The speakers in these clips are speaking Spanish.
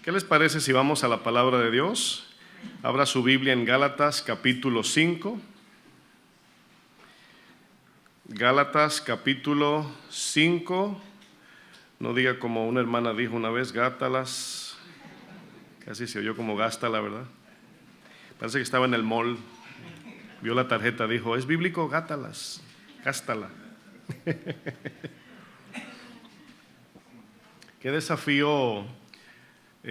¿Qué les parece si vamos a la palabra de Dios? Abra su Biblia en Gálatas capítulo 5. Gálatas capítulo 5. No diga como una hermana dijo una vez, Gátalas. Casi se oyó como Gástala, ¿verdad? Parece que estaba en el mall. Vio la tarjeta, dijo, ¿es bíblico? Gátalas, Gástala. Qué desafío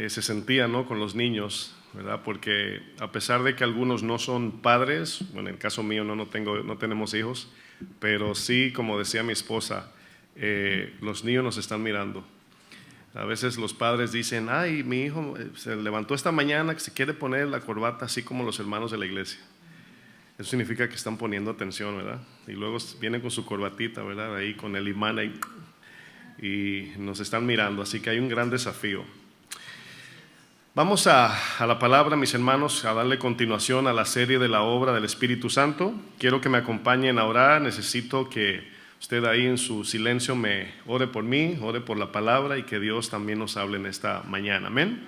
se sentía, ¿no?, con los niños, ¿verdad? Porque a pesar de que algunos no son padres, bueno, en el caso mío no tenemos hijos, pero sí, como decía mi esposa, los niños nos están mirando. A veces los padres dicen, ay, mi hijo se levantó esta mañana que se quiere poner la corbata así como los hermanos de la iglesia. Eso significa que están poniendo atención, ¿verdad? Y luego vienen con su corbatita, ¿verdad? Ahí con el imán ahí, y nos están mirando, así que hay un gran desafío. Vamos a la palabra, mis hermanos, a darle continuación a la serie de la obra del Espíritu Santo. Quiero que me acompañen a orar. Necesito que usted ahí en su silencio me ore por mí, ore por la palabra y que Dios también nos hable en esta mañana. Amén.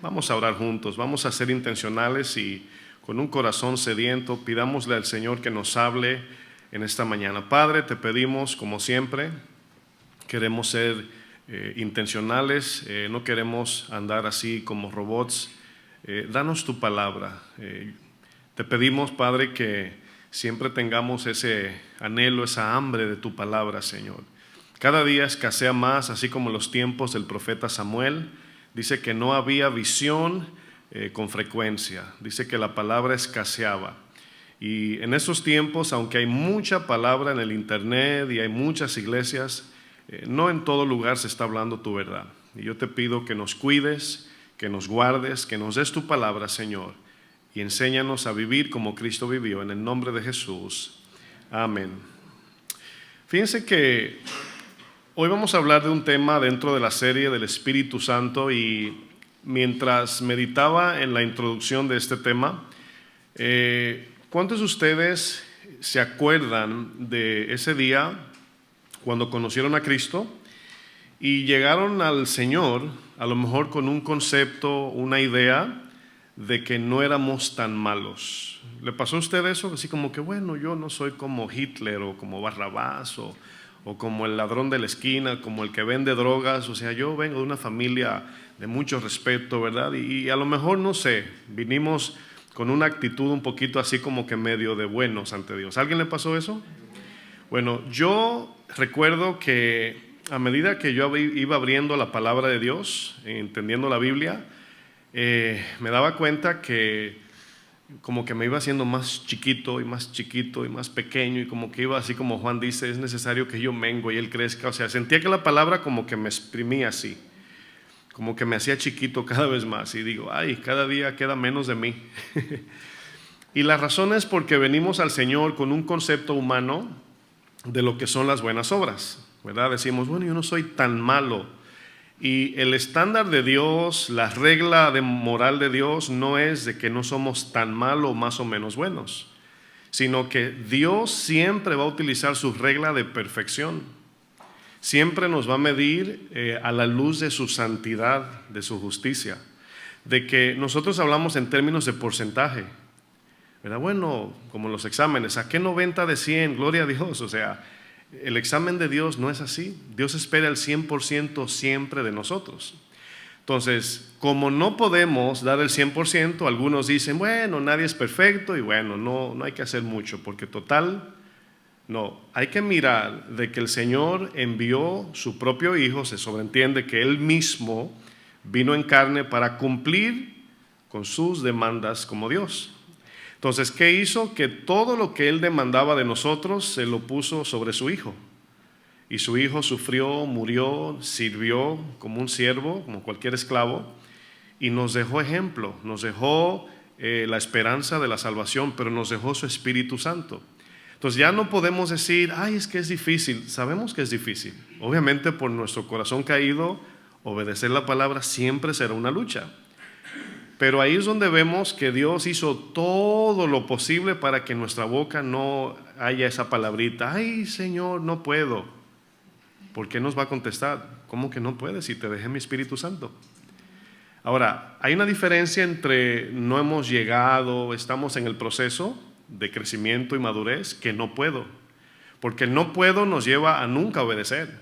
Vamos a orar juntos, vamos a ser intencionales y con un corazón sediento pidámosle al Señor que nos hable en esta mañana. Padre, te pedimos, como siempre, queremos ser intencionales, no queremos andar así como robots. Danos tu palabra. Te pedimos, Padre, que siempre tengamos ese anhelo, esa hambre de tu palabra, Señor. Cada día escasea más, así como los tiempos del profeta Samuel. Dice que no había visión con frecuencia. Dice que la palabra escaseaba. Y en esos tiempos, aunque hay mucha palabra en el internet y hay muchas iglesias, no en todo lugar se está hablando tu verdad. Y yo te pido que nos cuides, que nos guardes, que nos des tu palabra, Señor, y enséñanos a vivir como Cristo vivió, en el nombre de Jesús. Amén. Fíjense que hoy vamos a hablar de un tema dentro de la serie del Espíritu Santo, y mientras meditaba en la introducción de este tema, ¿cuántos de ustedes se acuerdan de ese día cuando conocieron a Cristo y llegaron al Señor, a lo mejor con un concepto, una idea de que no éramos tan malos? ¿Le pasó a usted eso? Así como que, bueno, yo no soy como Hitler o como Barrabás o como el ladrón de la esquina, como el que vende drogas. O sea, yo vengo de una familia de mucho respeto, ¿verdad? Y a lo mejor, no sé, vinimos con una actitud un poquito así como que medio de buenos ante Dios. ¿A alguien le pasó eso? Bueno, yo recuerdo que a medida que yo iba abriendo la palabra de Dios, entendiendo la Biblia, me daba cuenta que como que me iba haciendo más chiquito y más chiquito y más pequeño, y como que iba así como Juan dice, es necesario que yo mengue y él crezca. O sea, sentía que la palabra como que me exprimía así, como que me hacía chiquito cada vez más, y digo, ay, cada día queda menos de mí. Y la razón es porque venimos al Señor con un concepto humano de lo que son las buenas obras, ¿verdad? Decimos, bueno, yo no soy tan malo. Y el estándar de Dios, la regla de moral de Dios no es de que no somos tan malos o más o menos buenos, sino que Dios siempre va a utilizar su regla de perfección. Siempre nos va a medir a la luz de su santidad, de su justicia. De que nosotros hablamos en términos de porcentaje, ¿verdad? Bueno, como los exámenes, saqué 90 de 100, gloria a Dios. O sea, el examen de Dios no es así. Dios espera el 100% siempre de nosotros. Entonces, como no podemos dar el 100%, algunos dicen, bueno, nadie es perfecto y bueno, no hay que hacer mucho, porque total, no. Hay que mirar de que el Señor envió su propio Hijo, se sobreentiende que Él mismo vino en carne para cumplir con sus demandas como Dios. Entonces, ¿qué hizo? Que todo lo que Él demandaba de nosotros se lo puso sobre su Hijo. Y su Hijo sufrió, murió, sirvió como un siervo, como cualquier esclavo, y nos dejó ejemplo, nos dejó la esperanza de la salvación, pero nos dejó su Espíritu Santo. Entonces ya no podemos decir, ay, es que es difícil. Sabemos que es difícil. Obviamente por nuestro corazón caído, obedecer la palabra siempre será una lucha. Pero ahí es donde vemos que Dios hizo todo lo posible para que en nuestra boca no haya esa palabrita, ay, Señor, no puedo. ¿Por qué nos va a contestar? ¿Cómo que no puedes si te dejé mi Espíritu Santo? Ahora, hay una diferencia entre no hemos llegado, estamos en el proceso de crecimiento y madurez, que no puedo. Porque el no puedo nos lleva a nunca obedecer,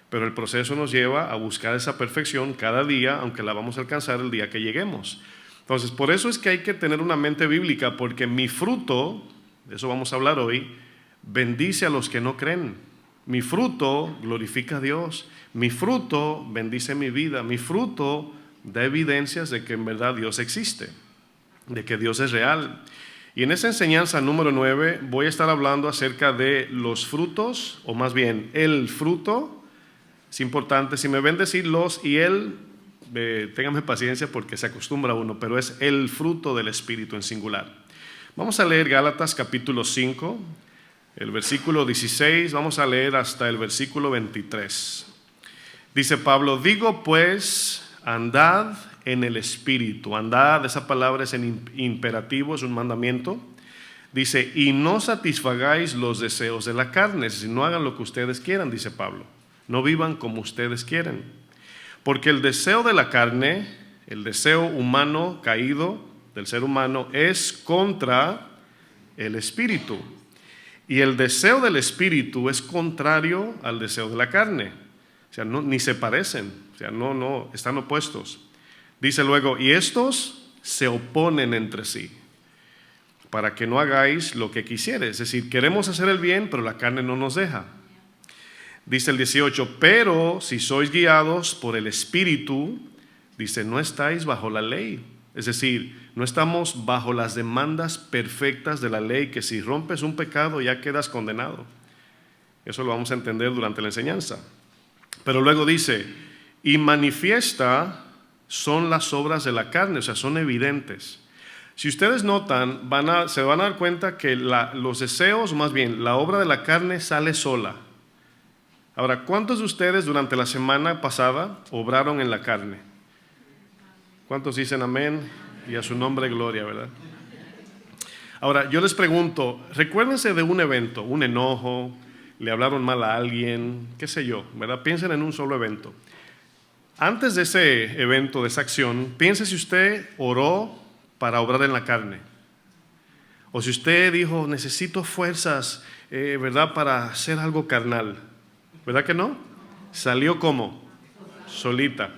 pero el proceso nos lleva a buscar esa perfección cada día, aunque la vamos a alcanzar el día que lleguemos. Entonces, por eso es que hay que tener una mente bíblica, porque mi fruto, de eso vamos a hablar hoy, bendice a los que no creen. Mi fruto glorifica a Dios. Mi fruto bendice mi vida. Mi fruto da evidencias de que en verdad Dios existe, de que Dios es real. Y en esa enseñanza número 9 voy a estar hablando acerca de los frutos, o más bien el fruto. Es importante, si me ven decir los y el, ténganme paciencia porque se acostumbra uno, pero es el fruto del Espíritu en singular. Vamos a leer Gálatas capítulo 5, el versículo 16, vamos a leer hasta el versículo 23. Dice Pablo: digo pues, andad en el Espíritu. Andad, esa palabra es en imperativo, es un mandamiento. Dice, y no satisfagáis los deseos de la carne, es decir, no hagan lo que ustedes quieran, dice Pablo. No vivan como ustedes quieren. Porque el deseo de la carne, el deseo humano caído del ser humano, es contra el Espíritu. Y el deseo del Espíritu es contrario al deseo de la carne. O sea, no, ni se parecen, o sea, no, están opuestos. Dice luego, y estos se oponen entre sí, para que no hagáis lo que quisieres. Es decir, queremos hacer el bien, pero la carne no nos deja. Dice el 18, pero si sois guiados por el Espíritu, dice, no estáis bajo la ley. Es decir, no estamos bajo las demandas perfectas de la ley, que si rompes un pecado ya quedas condenado. Eso lo vamos a entender durante la enseñanza. Pero luego dice, y manifiesta son las obras de la carne, o sea, son evidentes. Si ustedes notan, se van a dar cuenta que los deseos, o más bien, la obra de la carne sale sola. Ahora, ¿cuántos de ustedes durante la semana pasada obraron en la carne? ¿Cuántos dicen amén? Y a su nombre gloria, ¿verdad? Ahora, yo les pregunto, recuérdense de un evento, un enojo, le hablaron mal a alguien, qué sé yo, ¿verdad? Piensen en un solo evento. Antes de ese evento, de esa acción, piense si usted oró para obrar en la carne. O si usted dijo, necesito fuerzas, ¿verdad? Para hacer algo carnal. ¿Verdad que no? Salió como solita.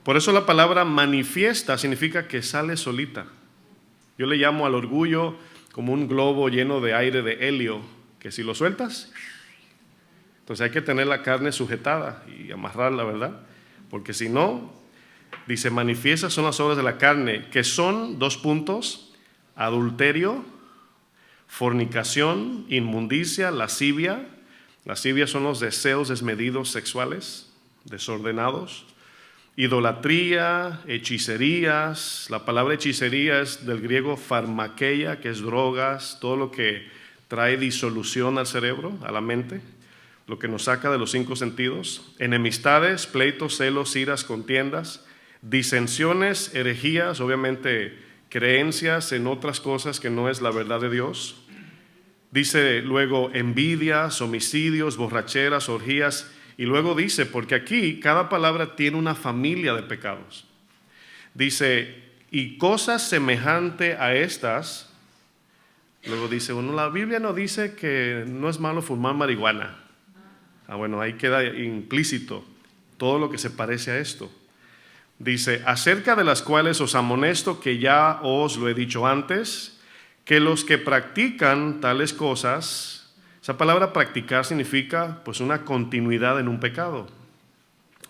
Por eso la palabra manifiesta significa que sale solita. Yo le llamo al orgullo como un globo lleno de aire de helio, que si lo sueltas, entonces hay que tener la carne sujetada y amarrarla, ¿verdad? Porque si no, dice, manifiestas son las obras de la carne, que son, 2 puntos, adulterio, fornicación, inmundicia, lascivia. Lascivia son los deseos desmedidos sexuales, desordenados. Idolatría, hechicerías. La palabra hechicería es del griego farmakeia, que es drogas, todo lo que trae disolución al cerebro, a la mente, lo que nos saca de los 5 sentidos. Enemistades, pleitos, celos, iras, contiendas, disensiones, herejías, obviamente creencias en otras cosas que no es la verdad de Dios. Dice luego envidias, homicidios, borracheras, orgías. Y luego dice, porque aquí cada palabra tiene una familia de pecados. Dice, y cosas semejante a estas. Luego dice, bueno, la Biblia no dice que no es malo fumar marihuana. Bueno, ahí queda implícito todo lo que se parece a esto. Dice, acerca de las cuales os amonesto, que ya os lo he dicho antes, que los que practican tales cosas, esa palabra practicar significa pues una continuidad en un pecado.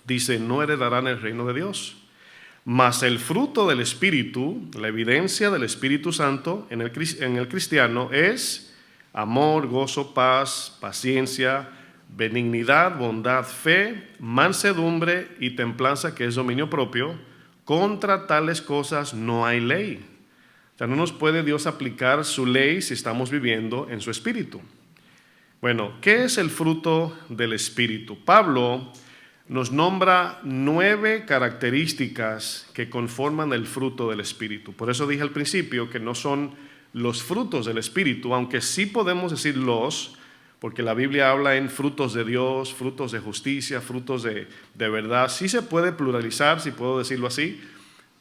Dice, no heredarán el reino de Dios. Mas el fruto del Espíritu, la evidencia del Espíritu Santo en el cristiano es amor, gozo, paz, paciencia, benignidad, bondad, fe, mansedumbre y templanza, que es dominio propio. Contra tales cosas no hay ley. O sea, no nos puede Dios aplicar su ley si estamos viviendo en su Espíritu. Bueno, ¿qué es el fruto del Espíritu? Pablo nos nombra 9 características que conforman el fruto del Espíritu. Por eso dije al principio que no son los frutos del Espíritu, aunque sí podemos decir los, porque la Biblia habla en frutos de Dios, frutos de justicia, frutos de verdad. Sí se puede pluralizar, si puedo decirlo así,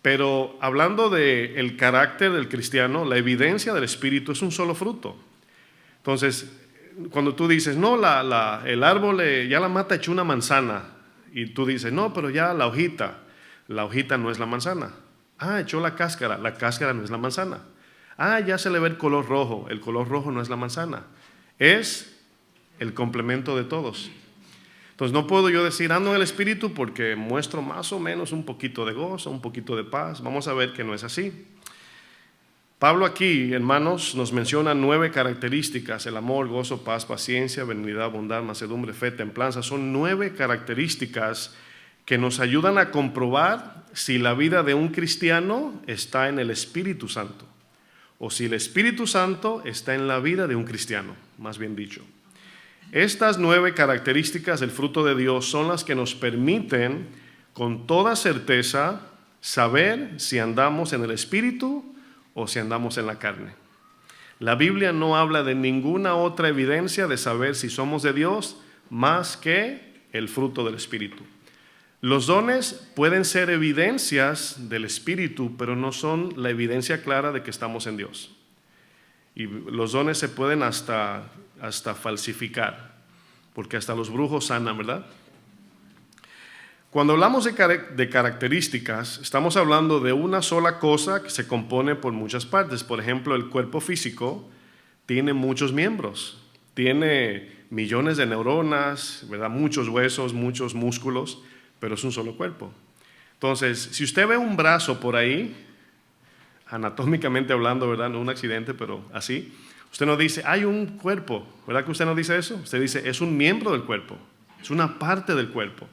Pero hablando del carácter del cristiano, la evidencia del Espíritu es un solo fruto. Entonces, cuando tú dices, no, el árbol ya la mata echó una manzana, y tú dices, no, pero ya la hojita no es la manzana. Ah, echó la cáscara no es la manzana. Ah, ya se le ve el color rojo no es la manzana. Es el complemento de todos. Entonces no puedo yo decir ando en el Espíritu porque muestro más o menos un poquito de gozo, un poquito de paz. Vamos a ver que no es así. Pablo aquí, hermanos, nos menciona 9 características: el amor, gozo, paz, paciencia, benignidad, bondad, mansedumbre, fe, templanza. Son 9 características que nos ayudan a comprobar si la vida de un cristiano está en el Espíritu Santo o si el Espíritu Santo está en la vida de un cristiano, más bien dicho. Estas 9 características del fruto de Dios son las que nos permiten con toda certeza saber si andamos en el Espíritu o si andamos en la carne. La Biblia no habla de ninguna otra evidencia de saber si somos de Dios más que el fruto del Espíritu. Los dones pueden ser evidencias del Espíritu, pero no son la evidencia clara de que estamos en Dios. Y los dones se pueden hasta falsificar, porque hasta los brujos sanan, ¿verdad? Cuando hablamos de características, estamos hablando de una sola cosa que se compone por muchas partes. Por ejemplo, el cuerpo físico tiene muchos miembros, tiene millones de neuronas, ¿verdad? Muchos huesos, muchos músculos, pero es un solo cuerpo. Entonces, si usted ve un brazo por ahí, anatómicamente hablando, ¿verdad? No un accidente, pero así, usted no dice, hay un cuerpo, ¿verdad que usted no dice eso? Usted dice, es un miembro del cuerpo, es una parte del cuerpo.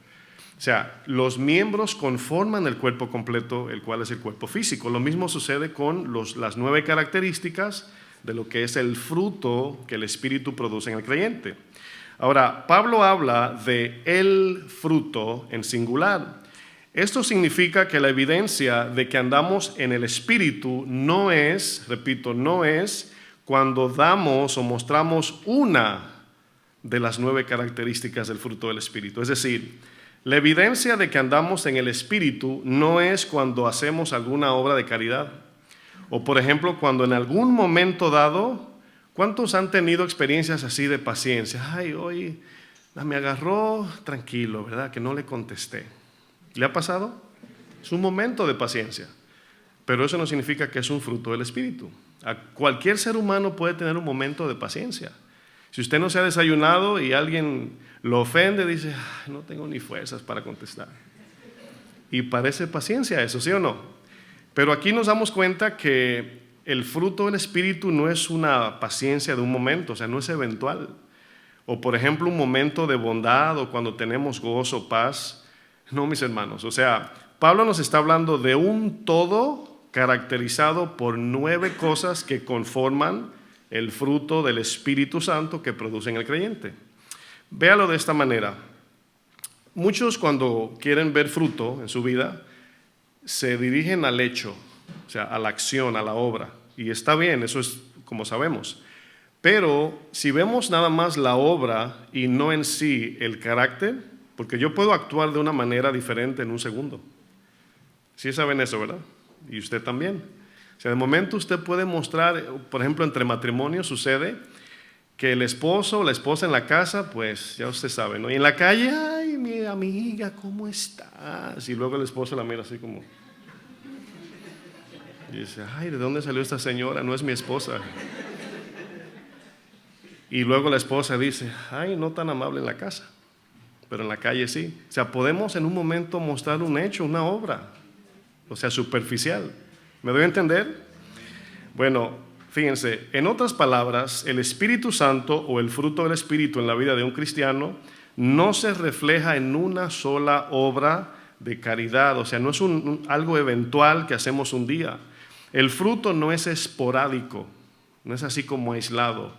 O sea, los miembros conforman el cuerpo completo, el cual es el cuerpo físico. Lo mismo sucede con las 9 características de lo que es el fruto que el Espíritu produce en el creyente. Ahora, Pablo habla de el fruto en singular. Esto significa que la evidencia de que andamos en el Espíritu no es, repito, no es cuando damos o mostramos una de las 9 características del fruto del Espíritu. Es decir, la evidencia de que andamos en el Espíritu no es cuando hacemos alguna obra de caridad. O por ejemplo, cuando en algún momento dado, ¿cuántos han tenido experiencias así de paciencia? Ay, hoy me agarró tranquilo, ¿verdad? Que no le contesté. ¿Le ha pasado? Es un momento de paciencia, pero eso no significa que es un fruto del Espíritu. Cualquier ser humano puede tener un momento de paciencia. Si usted no se ha desayunado y alguien lo ofende, dice, no tengo ni fuerzas para contestar. Y parece paciencia eso, ¿sí o no? Pero aquí nos damos cuenta que el fruto del Espíritu no es una paciencia de un momento, o sea, no es eventual. O por ejemplo, un momento de bondad o cuando tenemos gozo, paz. No, mis hermanos, o sea, Pablo nos está hablando de un todo caracterizado por 9 cosas que conforman el fruto del Espíritu Santo que produce en el creyente. Véalo de esta manera. Muchos cuando quieren ver fruto en su vida, se dirigen al hecho, o sea, a la acción, a la obra. Y está bien, eso es como sabemos. Pero si vemos nada más la obra y no en sí el carácter, porque yo puedo actuar de una manera diferente en un segundo. Sí saben eso, ¿verdad? Y usted también. O sea, de momento usted puede mostrar, por ejemplo, entre matrimonios sucede que el esposo o la esposa en la casa, pues ya usted sabe, ¿no? Y en la calle, ay, mi amiga, ¿cómo estás? Y luego el esposo la mira así como... Y dice, ay, ¿de dónde salió esta señora? No es mi esposa. Y luego la esposa dice, ay, no tan amable en la casa, pero en la calle sí. O sea, podemos en un momento mostrar un hecho, una obra, o sea, superficial. ¿Me doy a entender? Bueno, fíjense, en otras palabras, el Espíritu Santo o el fruto del Espíritu en la vida de un cristiano no se refleja en una sola obra de caridad, o sea, no es algo eventual que hacemos un día. El fruto no es esporádico, no es así como aislado.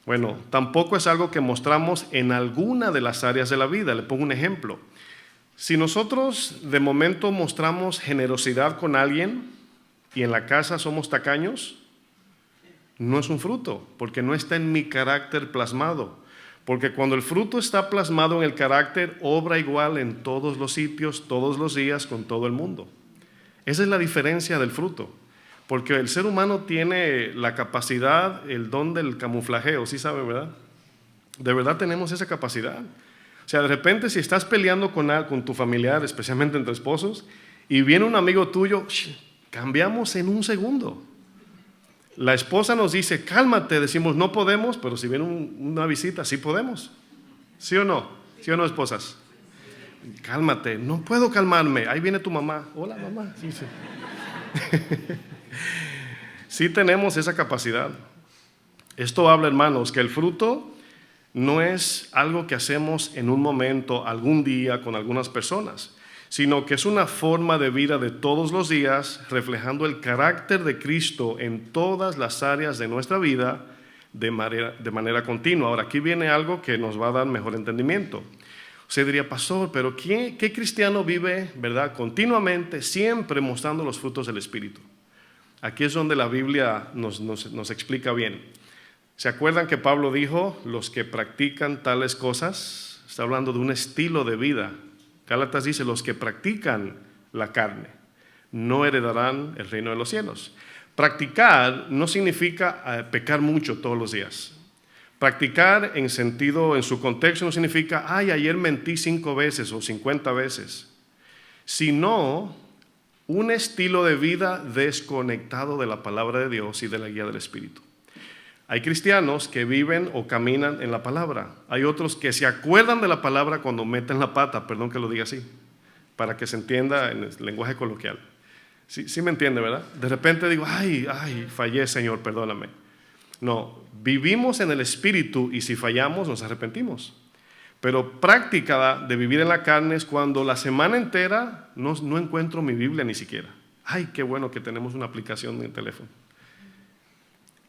Bueno, tampoco es algo que mostramos en alguna de las áreas de la vida. Le pongo un ejemplo. Si nosotros de momento mostramos generosidad con alguien y en la casa somos tacaños, no es un fruto, porque no está en mi carácter plasmado. Porque cuando el fruto está plasmado en el carácter, obra igual en todos los sitios, todos los días, con todo el mundo. Esa es la diferencia del fruto. Porque el ser humano tiene la capacidad, el don del camuflajeo, ¿sí sabe, verdad? De verdad tenemos esa capacidad. O sea, de repente si estás peleando con tu familiar, especialmente entre esposos, y viene un amigo tuyo, cambiamos en un segundo. La esposa nos dice, cálmate, decimos, no podemos, pero si viene una visita, sí podemos. ¿Sí o no? ¿Sí o no, esposas? Cálmate, no puedo calmarme, ahí viene tu mamá. Hola, mamá. Sí, sí. Sí tenemos esa capacidad. Esto habla, hermanos, que el fruto no es algo que hacemos en un momento, algún día, con algunas personas, sino que es una forma de vida de todos los días, reflejando el carácter de Cristo en todas las áreas de nuestra vida de manera continua. Ahora, aquí viene algo que nos va a dar mejor entendimiento. Usted diría, pastor, pero ¿qué cristiano vive, verdad, continuamente, siempre mostrando los frutos del Espíritu? Aquí es donde la Biblia nos explica bien. ¿Se acuerdan que Pablo dijo, los que practican tales cosas? Está hablando de un estilo de vida. Gálatas dice, los que practican la carne no heredarán el reino de los cielos. Practicar no significa pecar mucho todos los días. Practicar en su contexto no significa, ayer mentí 5 veces o 50 veces, sino un estilo de vida desconectado de la palabra de Dios y de la guía del Espíritu. Hay cristianos que viven o caminan en la palabra. Hay otros que se acuerdan de la palabra cuando meten la pata, perdón que lo diga así, para que se entienda en el lenguaje coloquial. Sí me entiende, ¿verdad? De repente digo, fallé, Señor, perdóname. No, vivimos en el Espíritu y si fallamos nos arrepentimos. Pero práctica de vivir en la carne es cuando la semana entera no encuentro mi Biblia ni siquiera. Qué bueno que tenemos una aplicación en el teléfono.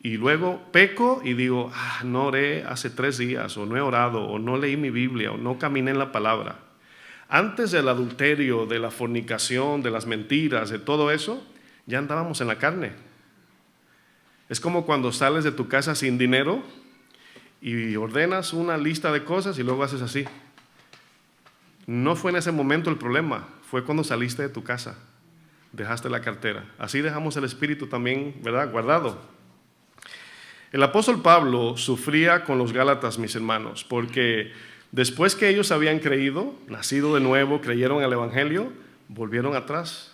Y luego peco y digo, no oré hace 3 días, o no he orado, o no leí mi Biblia, o no caminé en la palabra. Antes del adulterio, de la fornicación, de las mentiras, de todo eso, ya andábamos en la carne. Es como cuando sales de tu casa sin dinero y ordenas una lista de cosas y luego haces así. No fue en ese momento el problema, fue cuando saliste de tu casa, dejaste la cartera. Así dejamos el Espíritu también, ¿verdad?, guardado. El apóstol Pablo sufría con los Gálatas, mis hermanos, porque después que ellos habían creído, nacido de nuevo, creyeron al Evangelio, volvieron atrás.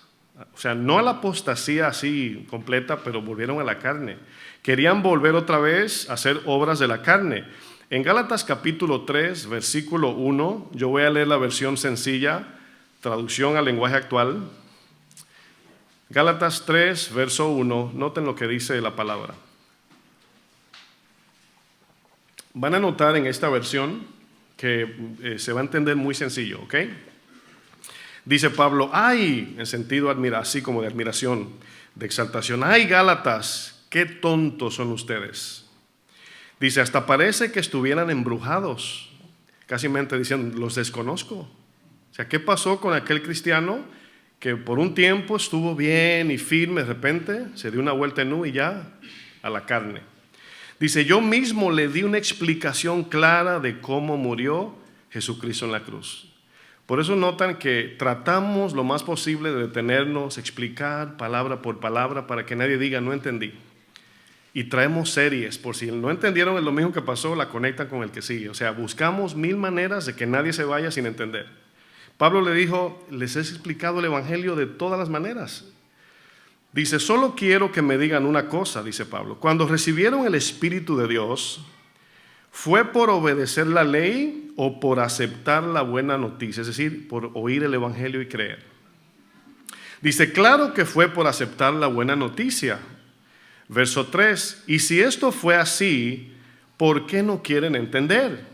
O sea, no a la apostasía así completa, pero volvieron a la carne. Querían volver otra vez a hacer obras de la carne. En Gálatas capítulo 3, versículo 1, yo voy a leer la versión sencilla, traducción al lenguaje actual. Gálatas 3, verso 1, noten lo que dice la palabra. Van a notar en esta versión que se va a entender muy sencillo, ¿ok? Dice Pablo, en sentido así como de admiración, de exaltación, Gálatas, qué tontos son ustedes. Dice, hasta parece que estuvieran embrujados, casi diciendo, los desconozco. O sea, ¿qué pasó con aquel cristiano que por un tiempo estuvo bien y firme, de repente se dio una vuelta en U y ya a la carne? Dice, yo mismo le di una explicación clara de cómo murió Jesucristo en la cruz. Por eso notan que tratamos lo más posible de detenernos, explicar palabra por palabra para que nadie diga, no entendí. Y traemos series, por si no entendieron el domingo que pasó, la conectan con el que sigue. O sea, buscamos 1000 maneras de que nadie se vaya sin entender. Pablo le dijo, les he explicado el Evangelio de todas las maneras. Dice, solo quiero que me digan una cosa, dice Pablo. Cuando recibieron el Espíritu de Dios, ¿fue por obedecer la ley o por aceptar la buena noticia? Es decir, por oír el Evangelio y creer. Dice, claro que fue por aceptar la buena noticia. Verso 3, y si esto fue así, ¿por qué no quieren entender?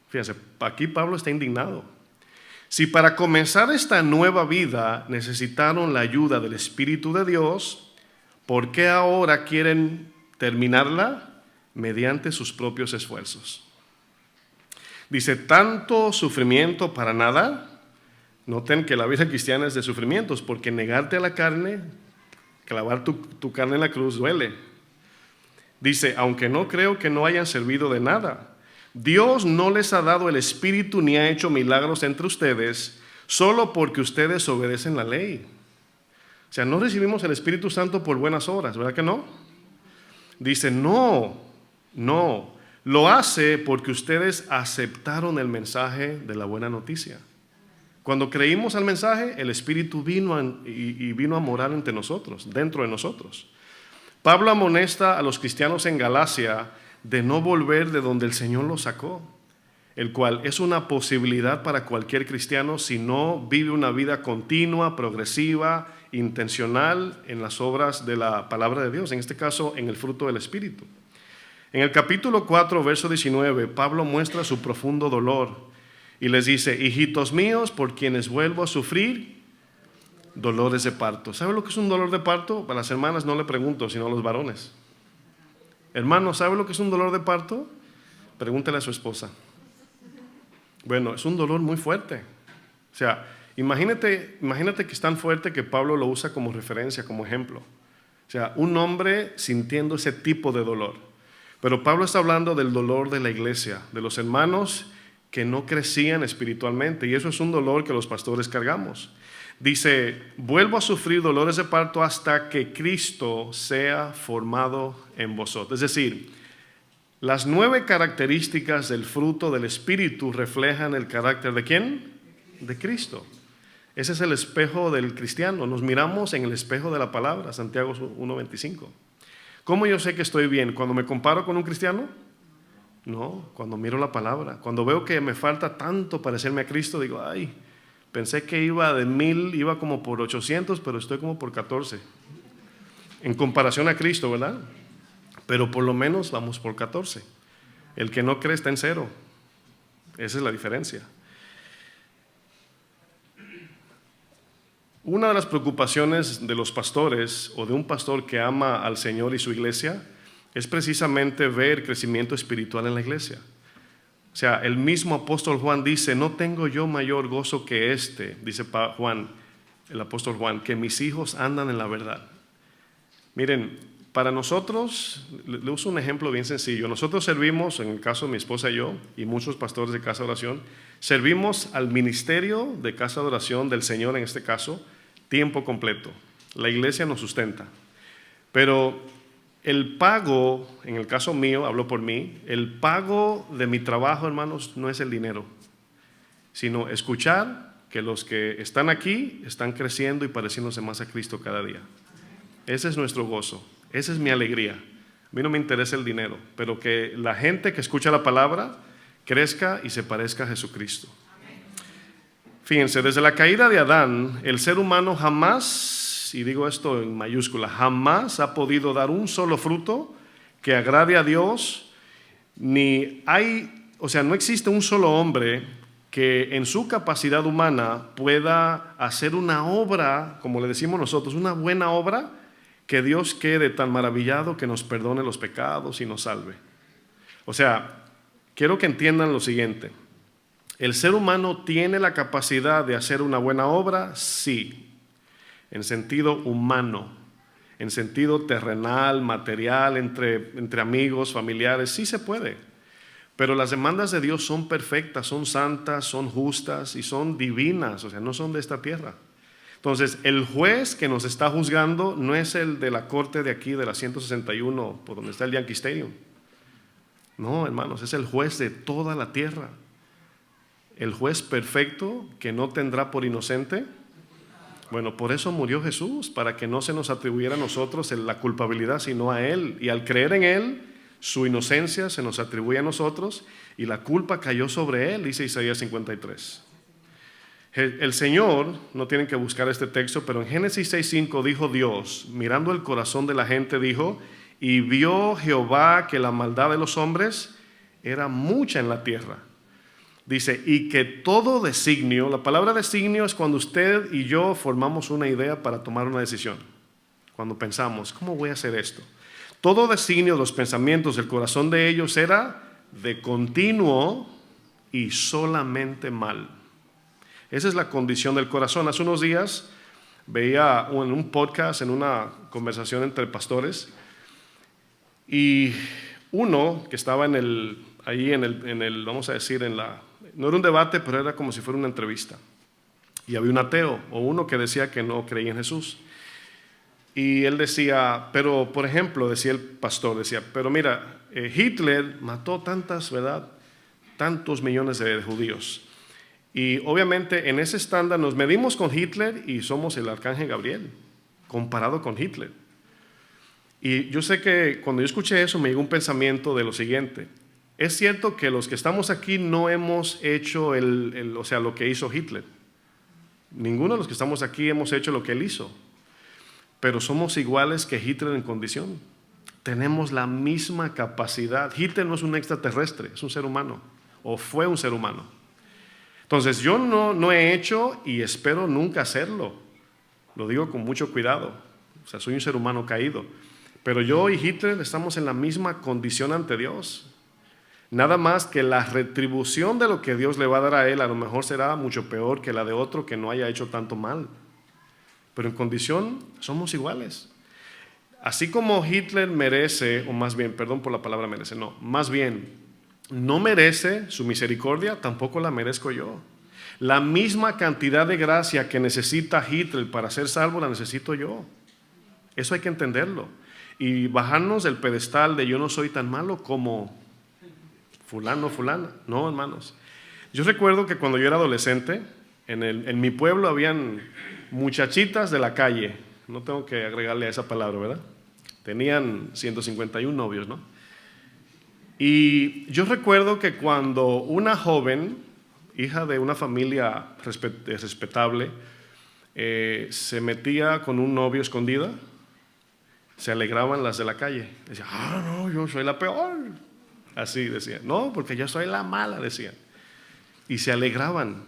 Fíjense, aquí Pablo está indignado. Si para comenzar esta nueva vida necesitaron la ayuda del Espíritu de Dios, ¿por qué ahora quieren terminarla mediante sus propios esfuerzos? Dice, tanto sufrimiento para nada. Noten que la vida cristiana es de sufrimientos, porque negarte a la carne, clavar tu carne en la cruz duele. Dice, aunque no creo que no hayan servido de nada. Dios no les ha dado el Espíritu ni ha hecho milagros entre ustedes solo porque ustedes obedecen la ley. O sea, no recibimos el Espíritu Santo por buenas obras, ¿verdad que no? Dice, no, lo hace porque ustedes aceptaron el mensaje de la buena noticia. Cuando creímos al mensaje, el Espíritu vino a morar entre nosotros, dentro de nosotros. Pablo amonesta a los cristianos en Galacia de no volver de donde el Señor los sacó, el cual es una posibilidad para cualquier cristiano si no vive una vida continua, progresiva, intencional en las obras de la palabra de Dios, en este caso en el fruto del Espíritu. En el capítulo 4, verso 19, Pablo muestra su profundo dolor y les dice, hijitos míos, por quienes vuelvo a sufrir dolores de parto. ¿Sabe lo que es un dolor de parto? Para las hermanas no le pregunto, sino a los varones. Hermano, ¿sabe lo que es un dolor de parto? Pregúntele a su esposa. Bueno, es un dolor muy fuerte. O sea, imagínate que es tan fuerte que Pablo lo usa como referencia, como ejemplo. O sea, un hombre sintiendo ese tipo de dolor. Pero Pablo está hablando del dolor de la iglesia, de los hermanos que no crecían espiritualmente. Y eso es un dolor que los pastores cargamos. Dice, vuelvo a sufrir dolores de parto hasta que Cristo sea formado en vosotros. Es decir, las 9 características del fruto del Espíritu reflejan el carácter ¿de quién? De Cristo. Ese es el espejo del cristiano. Nos miramos en el espejo de la palabra, Santiago 1:25. ¿Cómo yo sé que estoy bien? ¿Cuando me comparo con un cristiano? No, cuando miro la palabra. Cuando veo que me falta tanto parecerme a Cristo, digo, ay, pensé que iba de 1000, iba como por 800, pero estoy como por 14. En comparación a Cristo, ¿verdad? Pero por lo menos vamos por 14. El que no cree está en 0. Esa es la diferencia. Una de las preocupaciones de los pastores o de un pastor que ama al Señor y su iglesia es precisamente ver crecimiento espiritual en la iglesia. O sea, el mismo apóstol Juan dice, no tengo yo mayor gozo que este, dice Juan, el apóstol Juan, que mis hijos andan en la verdad. Miren, para nosotros, le uso un ejemplo bien sencillo. Nosotros servimos, en el caso de mi esposa y yo, y muchos pastores de Casa de Oración, servimos al ministerio de Casa de Oración del Señor, en este caso, tiempo completo. La iglesia nos sustenta. Pero el pago, en el caso mío, hablo por mí, el pago de mi trabajo, hermanos, no es el dinero, sino escuchar que los que están aquí están creciendo y pareciéndose más a Cristo cada día. Ese es nuestro gozo, esa es mi alegría. A mí no me interesa el dinero, pero que la gente que escucha la palabra crezca y se parezca a Jesucristo. Fíjense, desde la caída de Adán, el ser humano jamás, y digo esto en mayúscula, jamás ha podido dar un solo fruto que agrade a Dios, no existe un solo hombre que en su capacidad humana pueda hacer una obra, como le decimos nosotros, una buena obra, que Dios quede tan maravillado que nos perdone los pecados y nos salve. O sea, quiero que entiendan lo siguiente. ¿El ser humano tiene la capacidad de hacer una buena obra? Sí, en sentido humano, en sentido terrenal, material, entre amigos, familiares, sí se puede. Pero las demandas de Dios son perfectas, son santas, son justas y son divinas, o sea, no son de esta tierra. Entonces, el juez que nos está juzgando no es el de la corte de aquí, de la 161, por donde está el Yankee Stadium. No, hermanos, es el juez de toda la tierra. El juez perfecto que no tendrá por inocente. Bueno, por eso murió Jesús, para que no se nos atribuyera a nosotros la culpabilidad, sino a Él. Y al creer en Él, su inocencia se nos atribuye a nosotros y la culpa cayó sobre Él, dice Isaías 53. El Señor, no tienen que buscar este texto, pero en Génesis 6:5 dijo Dios, mirando el corazón de la gente, dijo, y vio Jehová que la maldad de los hombres era mucha en la tierra. Dice, y que todo designio, la palabra designio es cuando usted y yo formamos una idea para tomar una decisión. Cuando pensamos, ¿cómo voy a hacer esto? Todo designio de los pensamientos del corazón de ellos era de continuo y solamente mal. Esa es la condición del corazón. Hace unos días veía en un podcast, en una conversación entre pastores, y uno que estaba vamos a decir, no era un debate, pero era como si fuera una entrevista. Y había un ateo o uno que decía que no creía en Jesús. Y él decía, pero por ejemplo, decía el pastor, decía, pero mira, Hitler mató ¿verdad? Tantos millones de judíos. Y obviamente en ese estándar nos medimos con Hitler y somos el arcángel Gabriel, comparado con Hitler. Y yo sé que cuando yo escuché eso me llegó un pensamiento de lo siguiente. Es cierto que los que estamos aquí no hemos hecho lo que hizo Hitler. Ninguno de los que estamos aquí hemos hecho lo que él hizo. Pero somos iguales que Hitler en condición. Tenemos la misma capacidad. Hitler no es un extraterrestre, es un ser humano, o fue un ser humano. Entonces yo no he hecho y espero nunca hacerlo. Lo digo con mucho cuidado. O sea, soy un ser humano caído. Pero yo y Hitler estamos en la misma condición ante Dios. Nada más que la retribución de lo que Dios le va a dar a él a lo mejor será mucho peor que la de otro que no haya hecho tanto mal. Pero en condición somos iguales. Así como Hitler merece, o más bien, perdón por la palabra merece, más bien, no merece su misericordia, tampoco la merezco yo. La misma cantidad de gracia que necesita Hitler para ser salvo la necesito yo. Eso hay que entenderlo. Y bajarnos del pedestal de yo no soy tan malo como fulano, fulana. No, hermanos. Yo recuerdo que cuando yo era adolescente, en mi pueblo habían muchachitas de la calle. No tengo que agregarle a esa palabra, ¿verdad? Tenían 151 novios, ¿no? Y yo recuerdo que cuando una joven, hija de una familia respetable, se metía con un novio escondida, se alegraban las de la calle. Decían, no, yo soy la peor. Así decían. No, porque yo soy la mala, decían. Y se alegraban.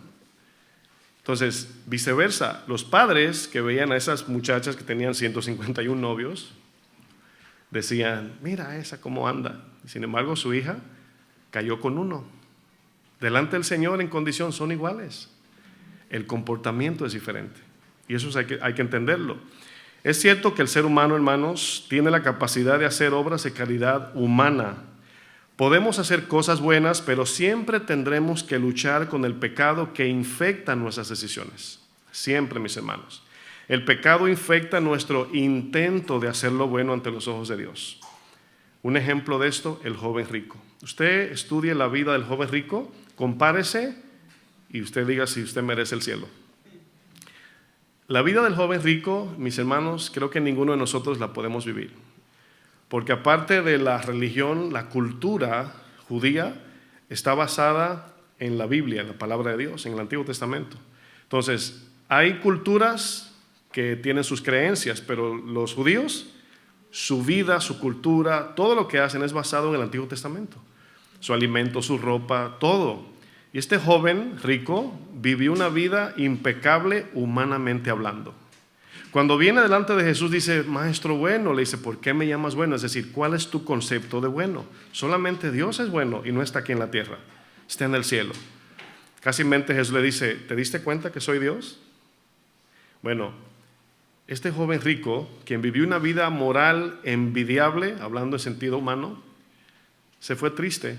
Entonces, viceversa, los padres que veían a esas muchachas que tenían 151 novios, decían, mira esa cómo anda. Sin embargo, su hija cayó con uno. Delante del Señor en condición son iguales. El comportamiento es diferente. Y eso hay que entenderlo. Es cierto que el ser humano, hermanos, tiene la capacidad de hacer obras de caridad humana. Podemos hacer cosas buenas, pero siempre tendremos que luchar con el pecado que infecta nuestras decisiones. Siempre, mis hermanos. El pecado infecta nuestro intento de hacer lo bueno ante los ojos de Dios. Un ejemplo de esto, el joven rico. Usted estudie la vida del joven rico, compárese y usted diga si usted merece el cielo. La vida del joven rico, mis hermanos, creo que ninguno de nosotros la podemos vivir. Porque aparte de la religión, la cultura judía está basada en la Biblia, en la palabra de Dios, en el Antiguo Testamento. Entonces, hay culturas que tienen sus creencias, pero los judíos, su vida, su cultura, todo lo que hacen es basado en el Antiguo Testamento. Su alimento, su ropa, todo. Y este joven rico vivió una vida impecable humanamente hablando. Cuando viene delante de Jesús dice, maestro bueno, le dice, ¿por qué me llamas bueno? Es decir, ¿cuál es tu concepto de bueno? Solamente Dios es bueno y no está aquí en la tierra, está en el cielo. Casi mente Jesús le dice, ¿te diste cuenta que soy Dios? Bueno, este joven rico, quien vivió una vida moral envidiable, hablando en sentido humano, se fue triste.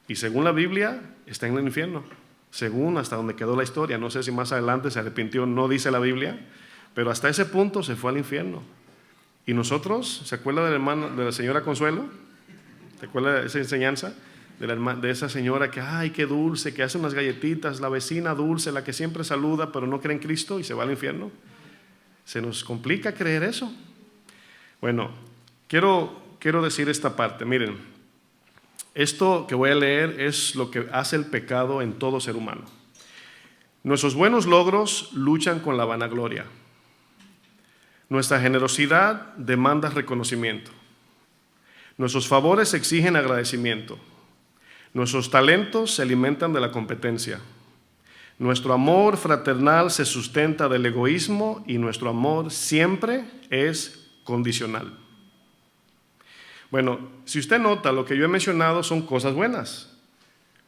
Y según la Biblia, está en el infierno. Según hasta donde quedó la historia. No sé si más adelante se arrepintió, no dice la Biblia. Pero hasta ese punto se fue al infierno. Y nosotros, ¿se acuerda de la señora Consuelo? ¿Se acuerda de esa enseñanza? De esa señora que, ay, qué dulce, que hace unas galletitas, la vecina dulce, la que siempre saluda, pero no cree en Cristo y se va al infierno. Se nos complica creer eso. Bueno, quiero decir esta parte. Miren, esto que voy a leer es lo que hace el pecado en todo ser humano. Nuestros buenos logros luchan con la vanagloria. Nuestra generosidad demanda reconocimiento. Nuestros favores exigen agradecimiento. Nuestros talentos se alimentan de la competencia. Nuestro amor fraternal se sustenta del egoísmo y nuestro amor siempre es condicional. Bueno, si usted nota, lo que yo he mencionado son cosas buenas,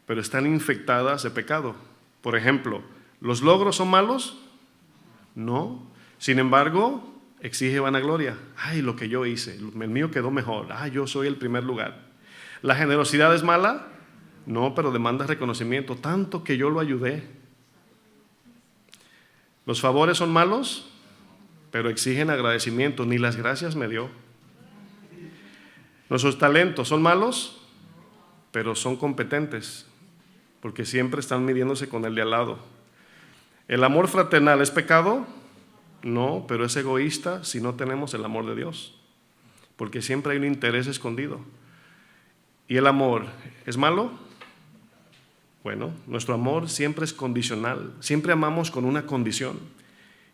pero están infectadas de pecado. Por ejemplo, ¿los logros son malos? No. Sin embargo, exige vanagloria. Ay, lo que yo hice, el mío quedó mejor. Ay, yo soy el primer lugar. ¿La generosidad es mala? No, pero demanda reconocimiento, tanto que yo lo ayudé. ¿Los favores son malos? pero exigen agradecimiento. Ni las gracias me dio. Nuestros talentos son malos, pero son competentes, porque siempre están midiéndose con el de al lado. ¿El amor fraternal es pecado? No, pero es egoísta si no tenemos el amor de Dios, porque siempre hay un interés escondido. ¿Y el amor es malo? Bueno, nuestro amor siempre es condicional, siempre amamos con una condición.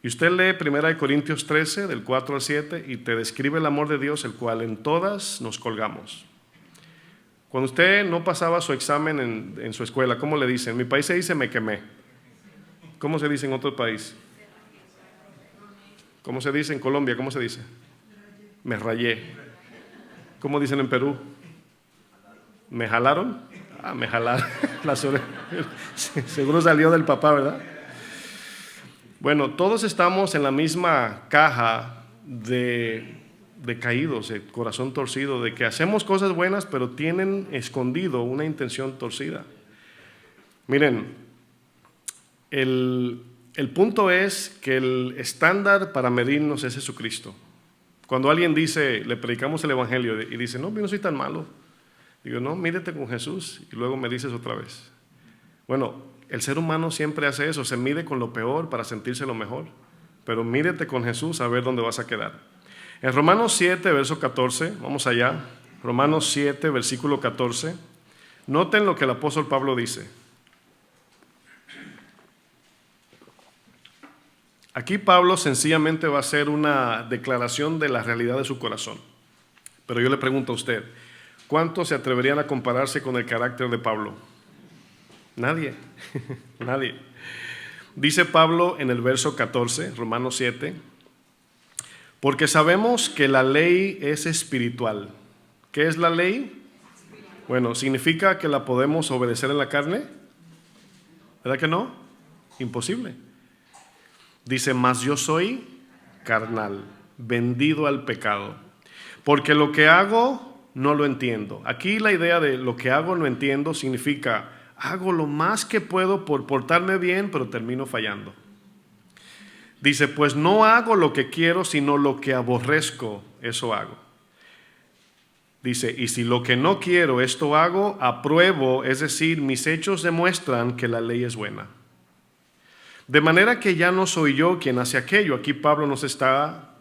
Y usted lee 1 Corintios 13, del 4 al 7, y te describe el amor de Dios, el cual en todas nos colgamos. Cuando usted no pasaba su examen en su escuela, ¿cómo le dicen? En mi país se dice me quemé. ¿Cómo se dice en otro país? ¿Cómo se dice en Colombia? ¿Cómo se dice? Me rayé. ¿Cómo dicen en Perú? ¿Me jalaron? Me jalaron las orejas. Seguro salió del papá, ¿verdad? Bueno, todos estamos en la misma caja de caídos, de corazón torcido, de que hacemos cosas buenas, pero tienen escondido una intención torcida. Miren, el punto es que el estándar para medirnos es Jesucristo. Cuando alguien dice, le predicamos el evangelio y dice, no, yo no soy tan malo. Digo, no, mídete con Jesús y luego me dices otra vez. Bueno, el ser humano siempre hace eso, se mide con lo peor para sentirse lo mejor. Pero mídete con Jesús a ver dónde vas a quedar. En Romanos 7, verso 14, vamos allá. Romanos 7, versículo 14. Noten lo que el apóstol Pablo dice. Aquí Pablo sencillamente va a hacer una declaración de la realidad de su corazón. Pero yo le pregunto a usted, ¿cuántos se atreverían a compararse con el carácter de Pablo? Nadie, nadie. Dice Pablo en el verso 14, Romanos 7, porque sabemos que la ley es espiritual. ¿Qué es la ley? Bueno, ¿significa que la podemos obedecer en la carne? ¿Verdad que no? Imposible. Dice, mas yo soy carnal, vendido al pecado, porque lo que hago no lo entiendo. Aquí la idea de lo que hago no entiendo significa, hago lo más que puedo por portarme bien, pero termino fallando. Dice, pues no hago lo que quiero, sino lo que aborrezco, eso hago. Dice, y si lo que no quiero, esto hago, apruebo, es decir, mis hechos demuestran que la ley es buena. De manera que ya no soy yo quien hace aquello. Aquí Pablo nos está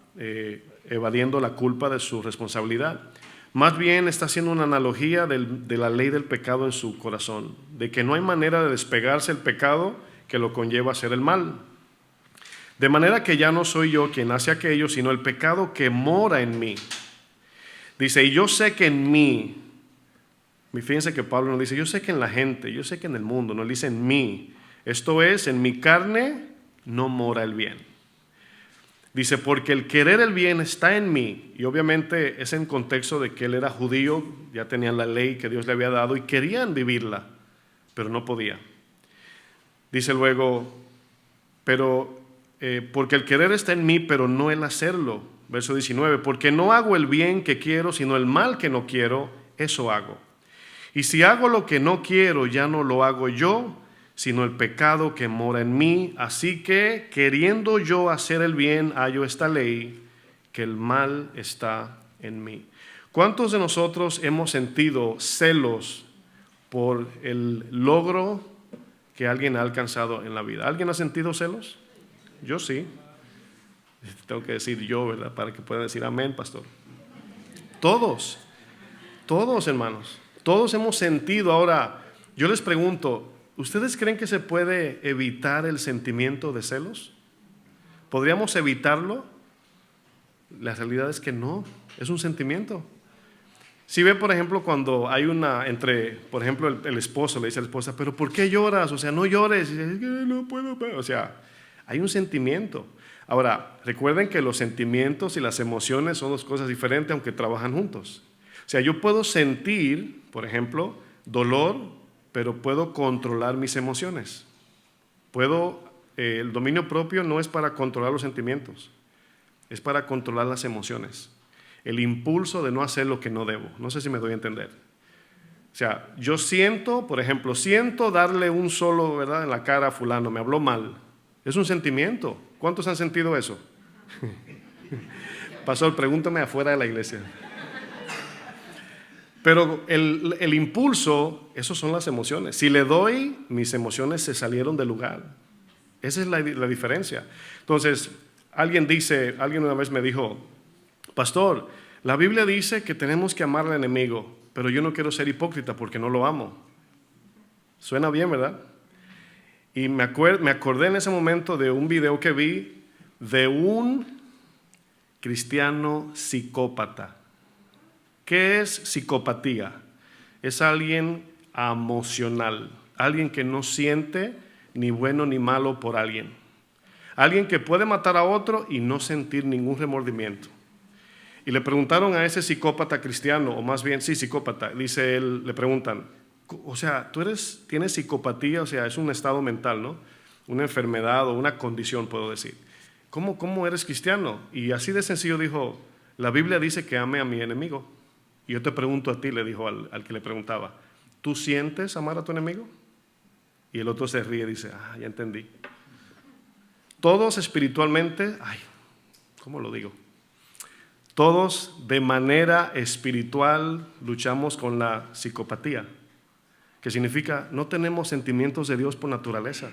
evadiendo la culpa de su responsabilidad. Más bien está haciendo una analogía de la ley del pecado en su corazón, de que no hay manera de despegarse del pecado que lo conlleva a hacer el mal. De manera que ya no soy yo quien hace aquello, sino el pecado que mora en mí. Dice, y yo sé que en mí, fíjense que Pablo nos dice, yo sé que en la gente, yo sé que en el mundo, no dice en mí. Esto es, en mi carne no mora el bien. Dice, porque el querer el bien está en mí. Y obviamente es en contexto de que él era judío, ya tenían la ley que Dios le había dado y querían vivirla, pero no podía. Dice luego, pero porque el querer está en mí, pero no el hacerlo. Verso 19, porque no hago el bien que quiero, sino el mal que no quiero, eso hago. Y si hago lo que no quiero, ya no lo hago yo, sino el pecado que mora en mí. Así que, queriendo yo hacer el bien, hallo esta ley, que el mal está en mí. ¿Cuántos de nosotros hemos sentido celos por el logro que alguien ha alcanzado en la vida? ¿Alguien ha sentido celos? Yo sí. Tengo que decir yo, ¿verdad? Para que puedan decir amén, pastor. Todos, hermanos, todos hemos sentido. Ahora, yo les pregunto, ¿ustedes creen que se puede evitar el sentimiento de celos? ¿Podríamos evitarlo? La realidad es que no, es un sentimiento. Si ve, por ejemplo, cuando hay por ejemplo, el esposo le dice a la esposa, pero ¿por qué lloras? O sea, no llores. Y dice, no puedo. O sea, hay un sentimiento. Ahora, recuerden que los sentimientos y las emociones son dos cosas diferentes, aunque trabajan juntos. O sea, yo puedo sentir, por ejemplo, dolor, pero puedo controlar mis emociones. El dominio propio no es para controlar los sentimientos, es para controlar las emociones. El impulso de no hacer lo que no debo. No sé si me doy a entender. O sea, yo siento, por ejemplo, darle un solo, ¿verdad?, en la cara a fulano, me habló mal. Es un sentimiento. ¿Cuántos han sentido eso? Pastor, pregúntame afuera de la iglesia. Pero el impulso, esos son las emociones. Si le doy, mis emociones se salieron del lugar. Esa es la diferencia. Entonces, alguien una vez me dijo, pastor, la Biblia dice que tenemos que amar al enemigo, pero yo no quiero ser hipócrita porque no lo amo. Suena bien, ¿verdad? Y me acordé en ese momento de un video que vi de un cristiano psicópata. ¿Qué es psicopatía? Es alguien emocional, alguien que no siente ni bueno ni malo por alguien. Alguien que puede matar a otro y no sentir ningún remordimiento. Y le preguntaron a ese psicópata cristiano, o más bien, sí, psicópata, dice él, le preguntan, o sea, tienes psicopatía, o sea, es un estado mental, ¿no? Una enfermedad o una condición, puedo decir. ¿Cómo eres cristiano? Y así de sencillo dijo, la Biblia dice que ame a mi enemigo. Y yo te pregunto a ti, le dijo al que le preguntaba, ¿tú sientes amar a tu enemigo? Y el otro se ríe y dice, ya entendí. Todos espiritualmente, ¿cómo lo digo? Todos de manera espiritual luchamos con la psicopatía, que significa no tenemos sentimientos de Dios por naturaleza.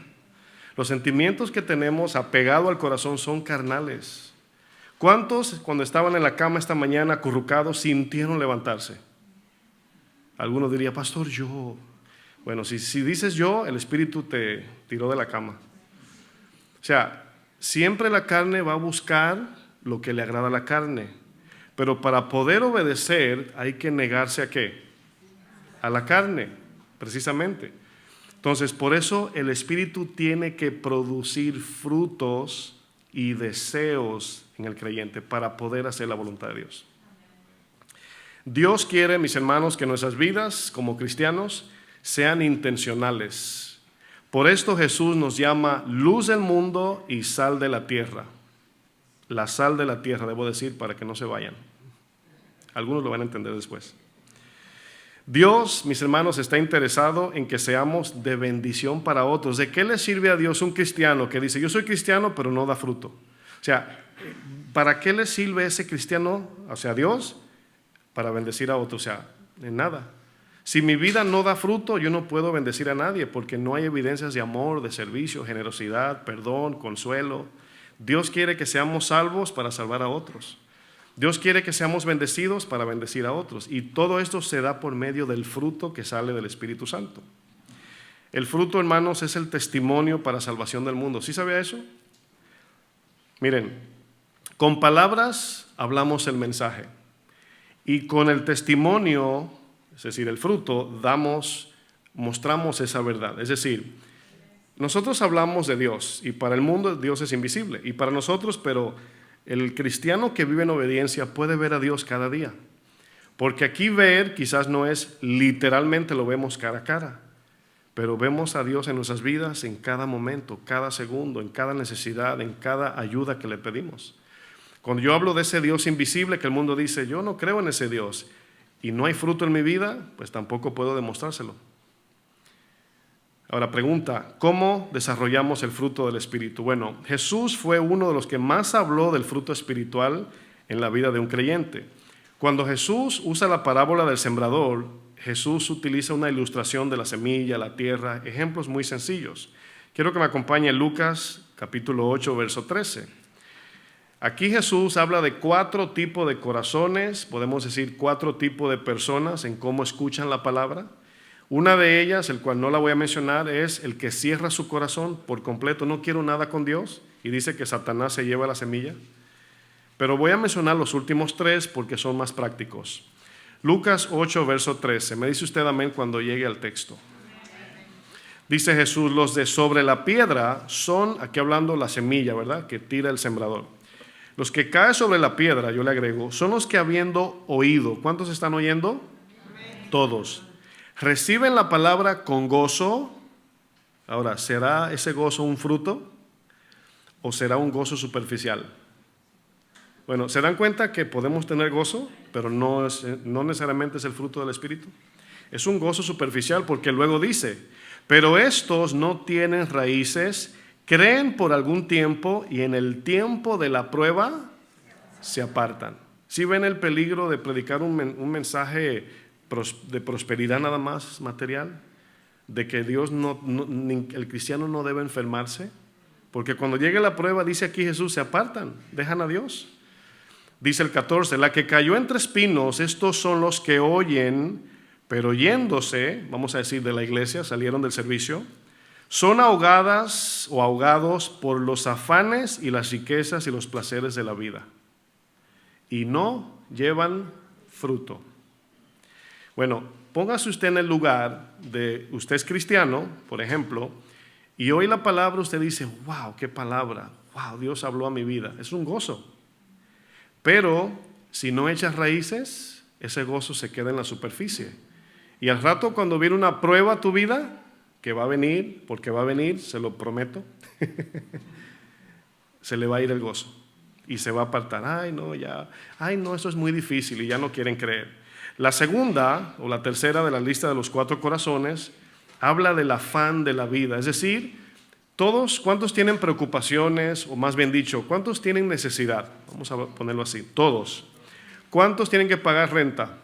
Los sentimientos que tenemos apegado al corazón son carnales. ¿Cuántos cuando estaban en la cama esta mañana acurrucados sintieron levantarse? Algunos dirían, pastor, yo. Bueno, si dices yo, el Espíritu te tiró de la cama. O sea, siempre la carne va a buscar lo que le agrada a la carne. Pero para poder obedecer hay que negarse ¿a qué? A la carne, precisamente. Entonces, por eso el Espíritu tiene que producir frutos y deseos en el creyente para poder hacer la voluntad de Dios. Dios quiere, mis hermanos, que nuestras vidas como cristianos sean intencionales. Por esto Jesús nos llama luz del mundo y sal de la tierra. La sal de la tierra, debo decir, para que no se vayan. Algunos lo van a entender después. Dios, mis hermanos, está interesado en que seamos de bendición para otros. ¿De qué le sirve a Dios un cristiano que dice, yo soy cristiano, pero no da fruto? O sea, ¿para qué le sirve ese cristiano, o sea, a Dios? Para bendecir a otros, o sea, en nada. Si mi vida no da fruto, yo no puedo bendecir a nadie, porque no hay evidencias de amor, de servicio, generosidad, perdón, consuelo. Dios quiere que seamos salvos para salvar a otros. Dios quiere que seamos bendecidos para bendecir a otros. Y todo esto se da por medio del fruto que sale del Espíritu Santo. El fruto, hermanos, es el testimonio para salvación del mundo. ¿Sí sabía eso? Miren, con palabras hablamos el mensaje. Y con el testimonio, es decir, el fruto, mostramos esa verdad. Es decir, nosotros hablamos de Dios y para el mundo Dios es invisible. Y para nosotros, pero el cristiano que vive en obediencia puede ver a Dios cada día. Porque aquí ver quizás no es literalmente lo vemos cara a cara, pero vemos a Dios en nuestras vidas en cada momento, cada segundo, en cada necesidad, en cada ayuda que le pedimos. Cuando yo hablo de ese Dios invisible que el mundo dice, yo no creo en ese Dios y no hay fruto en mi vida, pues tampoco puedo demostrárselo. Ahora pregunta, ¿cómo desarrollamos el fruto del Espíritu? Bueno, Jesús fue uno de los que más habló del fruto espiritual en la vida de un creyente. Cuando Jesús usa la parábola del sembrador, Jesús utiliza una ilustración de la semilla, la tierra, ejemplos muy sencillos. Quiero que me acompañe Lucas capítulo 8, verso 13. Aquí Jesús habla de 4 tipos de corazones, podemos decir 4 tipos de personas en cómo escuchan la palabra. Una de ellas, el cual no la voy a mencionar, es el que cierra su corazón por completo, no quiero nada con Dios, y dice que Satanás se lleva la semilla. Pero voy a mencionar los últimos 3 porque son más prácticos. Lucas 8, verso 13. Me dice usted amén cuando llegue al texto. Dice Jesús, los de sobre la piedra son, aquí hablando la semilla, ¿verdad? Que tira el sembrador. Los que caen sobre la piedra, yo le agrego, son los que habiendo oído. ¿Cuántos están oyendo? Todos. Reciben la palabra con gozo. Ahora, ¿será ese gozo un fruto o será un gozo superficial? Bueno, ¿se dan cuenta que podemos tener gozo, pero no necesariamente es el fruto del Espíritu? Es un gozo superficial porque luego dice, pero estos no tienen raíces Creen por algún tiempo y en el tiempo de la prueba se apartan. ¿Sí ven el peligro de predicar un mensaje de prosperidad nada más material? De que el cristiano no debe enfermarse. Porque cuando llegue la prueba, dice aquí Jesús, se apartan, dejan a Dios. Dice el 14, la que cayó entre espinos, estos son los que oyen, pero yéndose, vamos a decir de la iglesia, salieron del servicio, son ahogadas o ahogados por los afanes y las riquezas y los placeres de la vida. Y no llevan fruto. Bueno, póngase usted en el lugar de, usted es cristiano, por ejemplo, y hoy la palabra usted dice, wow, qué palabra, wow, Dios habló a mi vida. Es un gozo. Pero si no echas raíces, ese gozo se queda en la superficie. Y al rato cuando viene una prueba a tu vida, que va a venir, porque va a venir, se lo prometo, se le va a ir el gozo. Y se va a apartar, ay no, eso es muy difícil y ya no quieren creer. La segunda o la tercera de la lista de los 4 corazones habla del afán de la vida, es decir, todos, ¿cuántos tienen preocupaciones? O más bien dicho, ¿cuántos tienen necesidad? Vamos a ponerlo así, todos. ¿Cuántos tienen que pagar renta?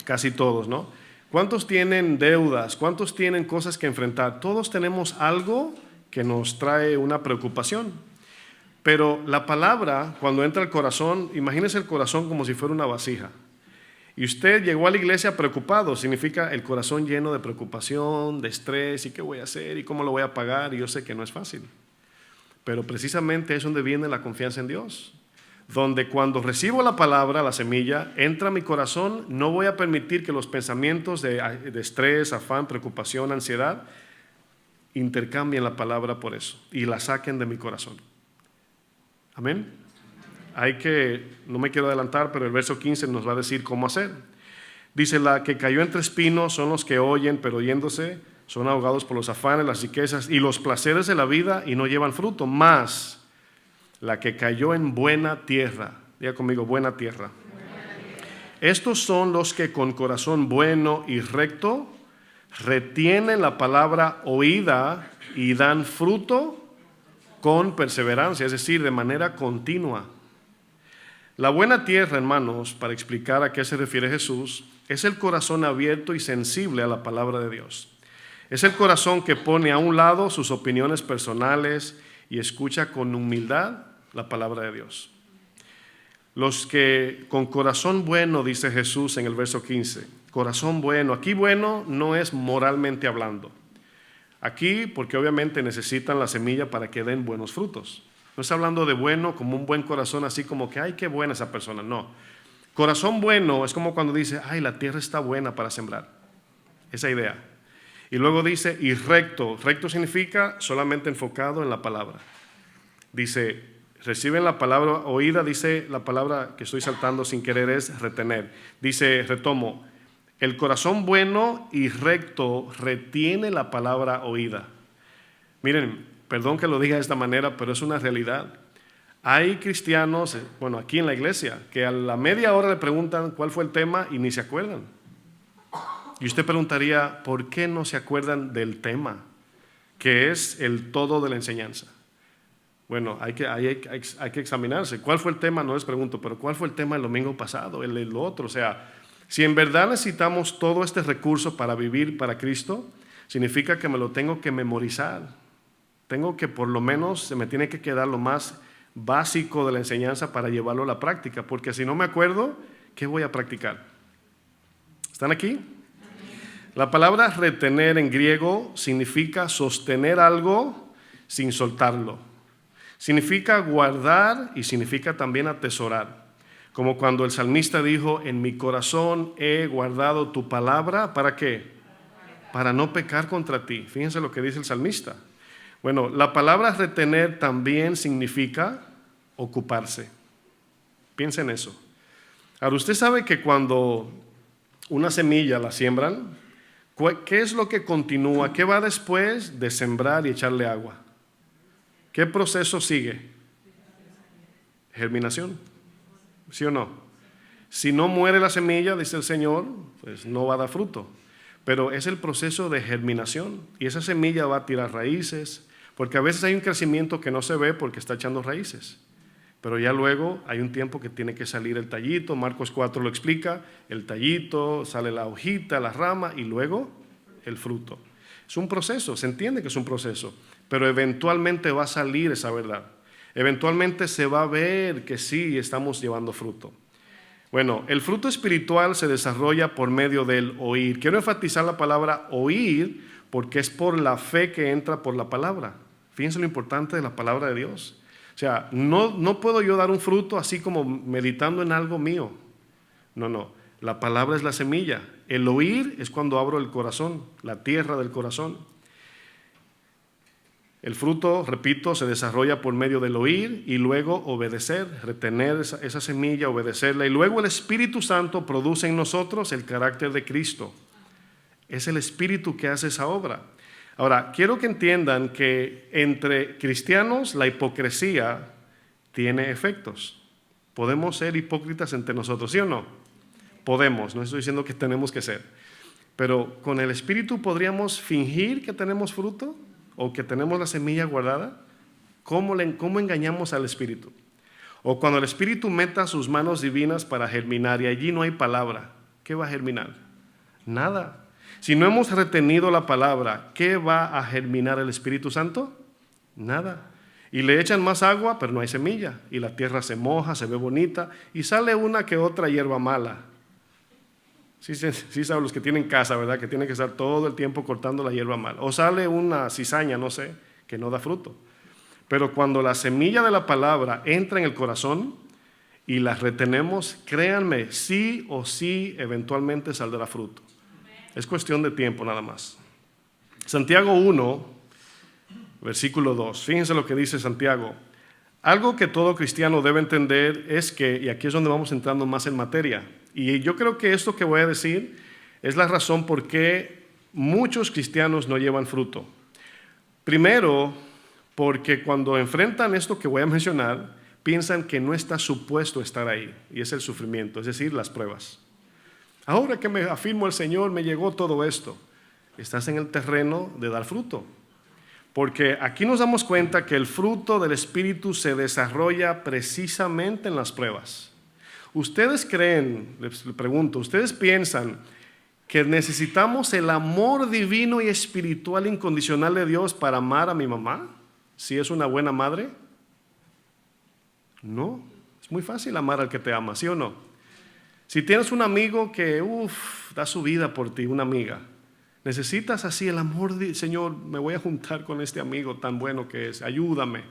Casi todos, ¿no? ¿Cuántos tienen deudas? ¿Cuántos tienen cosas que enfrentar? Todos tenemos algo que nos trae una preocupación. Pero la palabra, cuando entra al corazón, imagínese el corazón como si fuera una vasija. Y usted llegó a la iglesia preocupado, significa el corazón lleno de preocupación, de estrés, y qué voy a hacer, y cómo lo voy a pagar, y yo sé que no es fácil. Pero precisamente es donde viene la confianza en Dios. Donde cuando recibo la palabra, la semilla, entra a mi corazón, no voy a permitir que los pensamientos de estrés, afán, preocupación, ansiedad, intercambien la palabra por eso, y la saquen de mi corazón. Amén. No me quiero adelantar, pero el verso 15 nos va a decir cómo hacer. Dice, la que cayó entre espinos son los que oyen, pero yéndose son ahogados por los afanes, las riquezas y los placeres de la vida y no llevan fruto. Más la que cayó en buena tierra, diga conmigo, buena tierra. Estos son los que con corazón bueno y recto retienen la palabra oída y dan fruto con perseverancia, es decir, de manera continua. La buena tierra, hermanos, para explicar a qué se refiere Jesús, es el corazón abierto y sensible a la palabra de Dios. Es el corazón que pone a un lado sus opiniones personales y escucha con humildad la palabra de Dios. Los que con corazón bueno, dice Jesús en el verso 15, corazón bueno, aquí bueno no es moralmente hablando. Aquí porque obviamente necesitan la semilla para que den buenos frutos. No está hablando de bueno como un buen corazón, así como que, ay, qué buena esa persona. No. Corazón bueno es como cuando dice, ay, la tierra está buena para sembrar. Esa idea. Y luego dice, y recto. Recto significa solamente enfocado en la palabra. Dice, reciben la palabra oída, dice la palabra que estoy saltando sin querer es retener. Dice, retomo, el corazón bueno y recto retiene la palabra oída. Miren, perdón que lo diga de esta manera, pero es una realidad. Hay cristianos, bueno, aquí en la iglesia, que a la media hora le preguntan cuál fue el tema y ni se acuerdan. Y usted preguntaría, ¿por qué no se acuerdan del tema? Que es el todo de la enseñanza. Bueno, hay que examinarse. ¿Cuál fue el tema? No les pregunto, pero ¿cuál fue el tema el domingo pasado? El otro. O sea, si en verdad necesitamos todo este recurso para vivir para Cristo, significa que me lo tengo que memorizar. Tengo que por lo menos, se me tiene que quedar lo más básico de la enseñanza para llevarlo a la práctica, porque si no me acuerdo, ¿qué voy a practicar? ¿Están aquí? La palabra retener en griego significa sostener algo sin soltarlo. Significa guardar y significa también atesorar. Como cuando el salmista dijo, en mi corazón he guardado tu palabra, ¿para qué? Para no pecar contra ti. Fíjense lo que dice el salmista. Bueno, la palabra retener también significa ocuparse. Piensa en eso. Ahora, usted sabe que cuando una semilla la siembran, ¿qué es lo que continúa? ¿Qué va después de sembrar y echarle agua? ¿Qué proceso sigue? Germinación. ¿Sí o no? Si no muere la semilla, dice el Señor, pues no va a dar fruto. Pero es el proceso de germinación y esa semilla va a tirar raíces. Porque a veces hay un crecimiento que no se ve porque está echando raíces. Pero ya luego hay un tiempo que tiene que salir el tallito. Marcos 4 lo explica. El tallito, sale la hojita, la rama y luego el fruto. Es un proceso, se entiende que es un proceso. Pero eventualmente va a salir esa verdad. Eventualmente se va a ver que sí estamos llevando fruto. Bueno, el fruto espiritual se desarrolla por medio del oír. Quiero enfatizar la palabra oír porque es por la fe que entra por la palabra. Fíjense lo importante de la palabra de Dios. O sea, no puedo yo dar un fruto así como meditando en algo mío. No. La palabra es la semilla. El oír es cuando abro el corazón, la tierra del corazón. El fruto, repito, se desarrolla por medio del oír y luego obedecer, retener esa semilla, obedecerla. Y luego el Espíritu Santo produce en nosotros el carácter de Cristo. Es el Espíritu que hace esa obra. Ahora, quiero que entiendan que entre cristianos la hipocresía tiene efectos. Podemos ser hipócritas entre nosotros, ¿sí o no? Podemos, no estoy diciendo que tenemos que ser. Pero con el Espíritu podríamos fingir que tenemos fruto o que tenemos la semilla guardada. ¿Cómo engañamos al Espíritu? O cuando el Espíritu meta sus manos divinas para germinar y allí no hay palabra, ¿qué va a germinar? Nada. Si no hemos retenido la palabra, ¿qué va a germinar el Espíritu Santo? Nada. Y le echan más agua, pero no hay semilla. Y la tierra se moja, se ve bonita y sale una que otra hierba mala. Sí saben los que tienen casa, ¿verdad? Que tienen que estar todo el tiempo cortando la hierba mala. O sale una cizaña, no sé, que no da fruto. Pero cuando la semilla de la palabra entra en el corazón y la retenemos, créanme, sí o sí eventualmente saldrá fruto. Es cuestión de tiempo nada más. Santiago 1, versículo 2. Fíjense lo que dice Santiago. Algo que todo cristiano debe entender es que, y aquí es donde vamos entrando más en materia, y yo creo que esto que voy a decir es la razón por qué muchos cristianos no llevan fruto. Primero, porque cuando enfrentan esto que voy a mencionar, piensan que no está supuesto estar ahí, y es el sufrimiento, es decir, las pruebas. Ahora que me afirmo el Señor, me llegó todo esto. Estás en el terreno de dar fruto. Porque aquí nos damos cuenta que el fruto del Espíritu se desarrolla precisamente en las pruebas. ¿Ustedes creen, les pregunto, ustedes piensan que necesitamos el amor divino y espiritual incondicional de Dios para amar a mi mamá? ¿Si es una buena madre? No, es muy fácil amar al que te ama, ¿sí o no? Si tienes un amigo que da su vida por ti, una amiga, necesitas así el amor de Señor, me voy a juntar con este amigo tan bueno que es, ayúdame.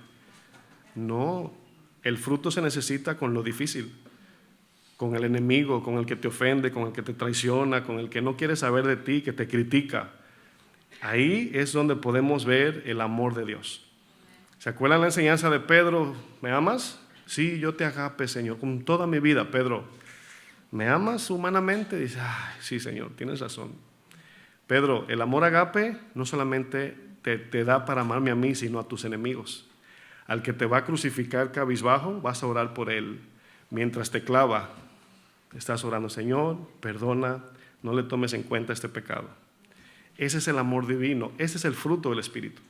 No, el fruto se necesita con lo difícil, con el enemigo, con el que te ofende, con el que te traiciona, con el que no quiere saber de ti, que te critica. Ahí es donde podemos ver el amor de Dios. ¿Se acuerdan la enseñanza de Pedro? ¿Me amas? Sí, yo te agape, Señor, con toda mi vida. Pedro, ¿me amas humanamente? Dice, ay, sí, Señor, tienes razón. Pedro, el amor agape no solamente te da para amarme a mí, sino a tus enemigos. Al que te va a crucificar cabizbajo, vas a orar por él. Mientras te clava, estás orando, Señor, perdona, no le tomes en cuenta este pecado. Ese es el amor divino, ese es el fruto del Espíritu,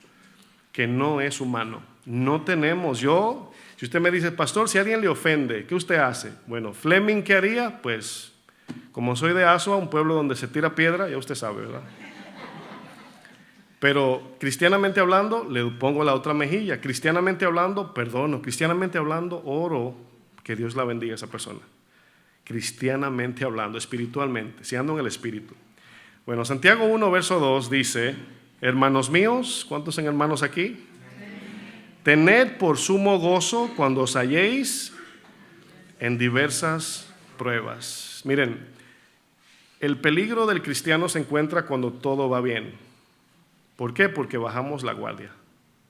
que no es humano. No tenemos, si usted me dice, pastor, si alguien le ofende, ¿qué usted hace? Bueno, Fleming, ¿qué haría? Pues, como soy de Azua, un pueblo donde se tira piedra, ya usted sabe, ¿verdad? Pero cristianamente hablando, le pongo la otra mejilla. Cristianamente hablando, perdono. Cristianamente hablando, oro que Dios la bendiga a esa persona. Cristianamente hablando, espiritualmente, si ando en el Espíritu. Bueno, Santiago 1, verso 2 dice, hermanos míos, ¿cuántos son hermanos aquí? Tened por sumo gozo cuando os halléis en diversas pruebas. Miren, el peligro del cristiano se encuentra cuando todo va bien. ¿Por qué? Porque bajamos la guardia.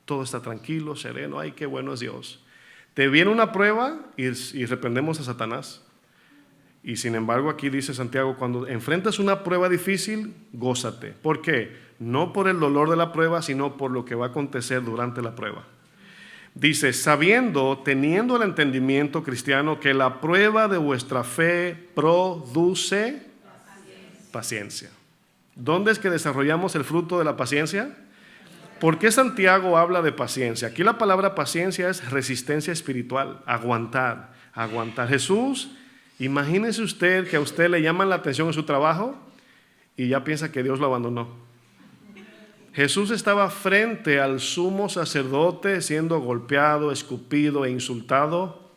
Todo está tranquilo, sereno, ay, qué bueno es Dios. Te viene una prueba y reprendemos a Satanás. Y sin embargo aquí dice Santiago, cuando enfrentas una prueba difícil, gózate. ¿Por qué? No por el dolor de la prueba, sino por lo que va a acontecer durante la prueba. Dice, sabiendo, teniendo el entendimiento cristiano, que la prueba de vuestra fe produce paciencia. ¿Dónde es que desarrollamos el fruto de la paciencia? ¿Por qué Santiago habla de paciencia? Aquí la palabra paciencia es resistencia espiritual, aguantar, aguantar. Jesús, imagínese usted que a usted le llaman la atención en su trabajo y ya piensa que Dios lo abandonó. Jesús estaba frente al sumo sacerdote siendo golpeado, escupido e insultado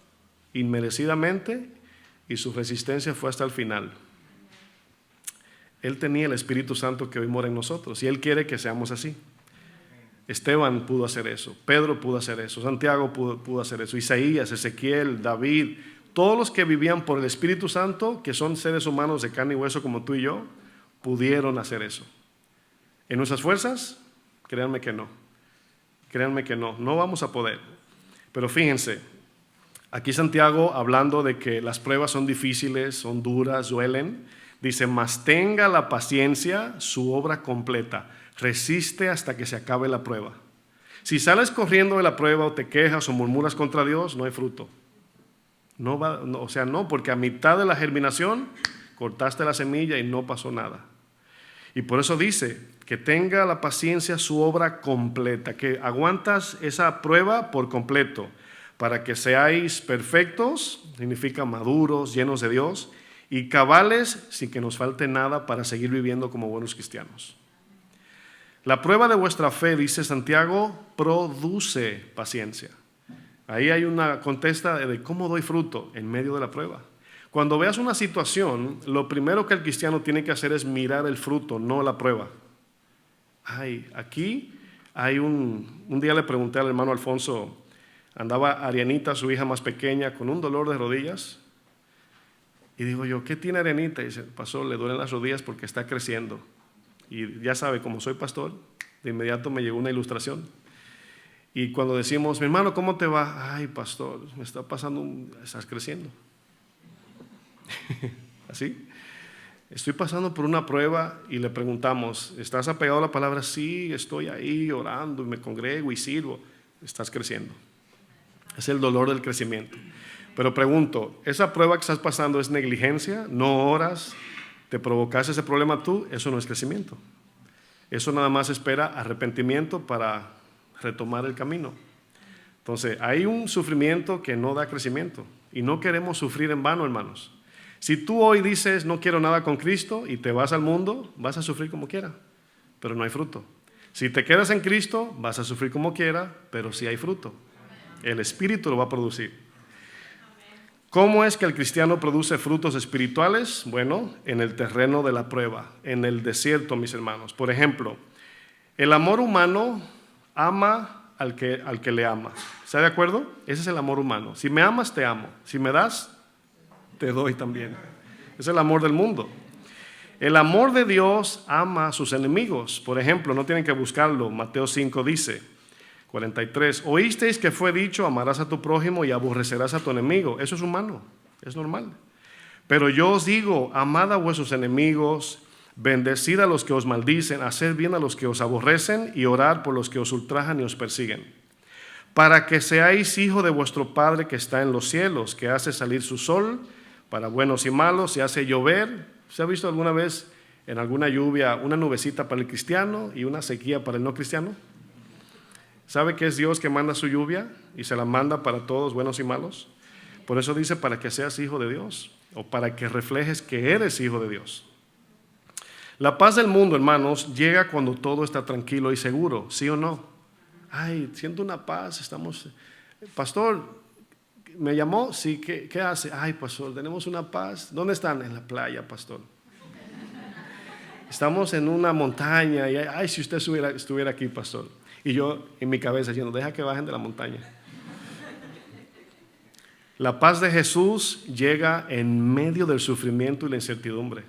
inmerecidamente, y su resistencia fue hasta el final. Él tenía el Espíritu Santo que hoy mora en nosotros y Él quiere que seamos así. Esteban pudo hacer eso, Pedro pudo hacer eso, Santiago pudo hacer eso, Isaías, Ezequiel, David, todos los que vivían por el Espíritu Santo, que son seres humanos de carne y hueso como tú y yo, pudieron hacer eso. ¿En nuestras fuerzas? Créanme que no. Créanme que no vamos a poder. Pero fíjense, aquí Santiago, hablando de que las pruebas son difíciles, son duras, duelen, dice: mas tenga la paciencia su obra completa, resiste hasta que se acabe la prueba. Si sales corriendo de la prueba o te quejas o murmuras contra Dios, no hay fruto. No, porque a mitad de la germinación cortaste la semilla y no pasó nada. Y por eso dice que tenga la paciencia su obra completa, que aguantas esa prueba por completo, para que seáis perfectos, significa maduros, llenos de Dios, y cabales sin que nos falte nada para seguir viviendo como buenos cristianos. La prueba de vuestra fe, dice Santiago, produce paciencia. Ahí hay una contesta de cómo doy fruto en medio de la prueba. Cuando veas una situación, lo primero que el cristiano tiene que hacer es mirar el fruto, no la prueba. Aquí hay un día le pregunté al hermano Alfonso, andaba Arianita, su hija más pequeña, con un dolor de rodillas. Y digo yo, ¿qué tiene Arianita? Y dice: pastor, le duelen las rodillas porque está creciendo. Y ya sabe, como soy pastor, de inmediato me llegó una ilustración. Y cuando decimos: mi hermano, ¿cómo te va? Ay, pastor, me está pasando, estás creciendo. Así. Estoy pasando por una prueba y le preguntamos: ¿estás apegado a la palabra? Sí, estoy ahí orando y me congrego y sirvo. Estás creciendo. Es el dolor del crecimiento. Pero pregunto, ¿esa prueba que estás pasando es negligencia? ¿No oras? ¿Te provocaste ese problema tú? Eso no es crecimiento. Eso nada más espera arrepentimiento para retomar el camino. Entonces, hay un sufrimiento que no da crecimiento y no queremos sufrir en vano, hermanos. Si tú hoy dices no quiero nada con Cristo y te vas al mundo, vas a sufrir como quiera, pero no hay fruto. Si te quedas en Cristo, vas a sufrir como quiera, pero sí hay fruto. El Espíritu lo va a producir. ¿Cómo es que el cristiano produce frutos espirituales? Bueno, en el terreno de la prueba, en el desierto, mis hermanos. Por ejemplo, el amor humano ama al que le ama. ¿Está de acuerdo? Ese es el amor humano. Si me amas, te amo. Si me das, te doy también. Es el amor del mundo. El amor de Dios ama a sus enemigos. Por ejemplo, no tienen que buscarlo. Mateo 5 dice, 43, oísteis que fue dicho: amarás a tu prójimo y aborrecerás a tu enemigo. Eso es humano, es normal. Pero yo os digo: amad a vuestros enemigos, bendecid a los que os maldicen, haced bien a los que os aborrecen y orad por los que os ultrajan y os persiguen, para que seáis hijos de vuestro Padre que está en los cielos, que hace salir su sol para buenos y malos y hace llover. ¿Se ha visto alguna vez en alguna lluvia una nubecita para el cristiano y una sequía para el no cristiano? ¿Sabe que es Dios que manda su lluvia y se la manda para todos, buenos y malos? Por eso dice: para que seas hijo de Dios, o para que reflejes que eres hijo de Dios. La paz del mundo, hermanos, llega cuando todo está tranquilo y seguro, ¿sí o no? Siento una paz, pastor, ¿me llamó? Sí, ¿qué hace? Pastor, tenemos una paz. ¿Dónde están? En la playa, pastor. Estamos en una montaña y si usted estuviera aquí, pastor. Y yo en mi cabeza diciendo: deja que bajen de la montaña. La paz de Jesús llega en medio del sufrimiento y la incertidumbre.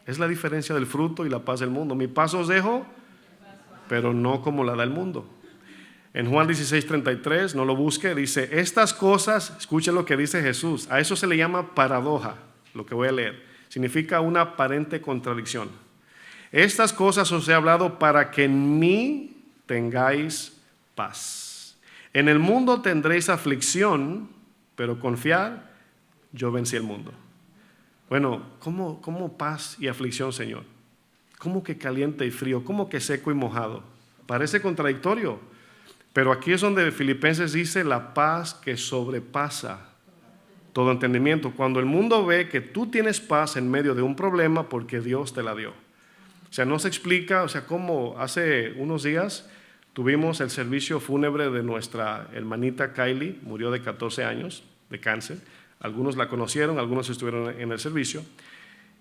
Es la diferencia del fruto y la paz del mundo. Mi paz os dejo, pero no como la da el mundo. En Juan 16:33, no lo busque, dice: estas cosas, escuche lo que dice Jesús. A eso se le llama paradoja, lo que voy a leer. Significa una aparente contradicción. Estas cosas os he hablado para que en mí tengáis paz. En el mundo tendréis aflicción, pero confiad, yo vencí el mundo. Bueno, ¿cómo paz y aflicción, Señor? ¿Cómo que caliente y frío? ¿Cómo que seco y mojado? Parece contradictorio, pero aquí es donde Filipenses dice la paz que sobrepasa todo entendimiento. Cuando el mundo ve que tú tienes paz en medio de un problema porque Dios te la dio. O sea, no se explica, o sea, como hace unos días tuvimos el servicio fúnebre de nuestra hermanita Kylie, murió de 14 años de cáncer. Algunos la conocieron, algunos estuvieron en el servicio.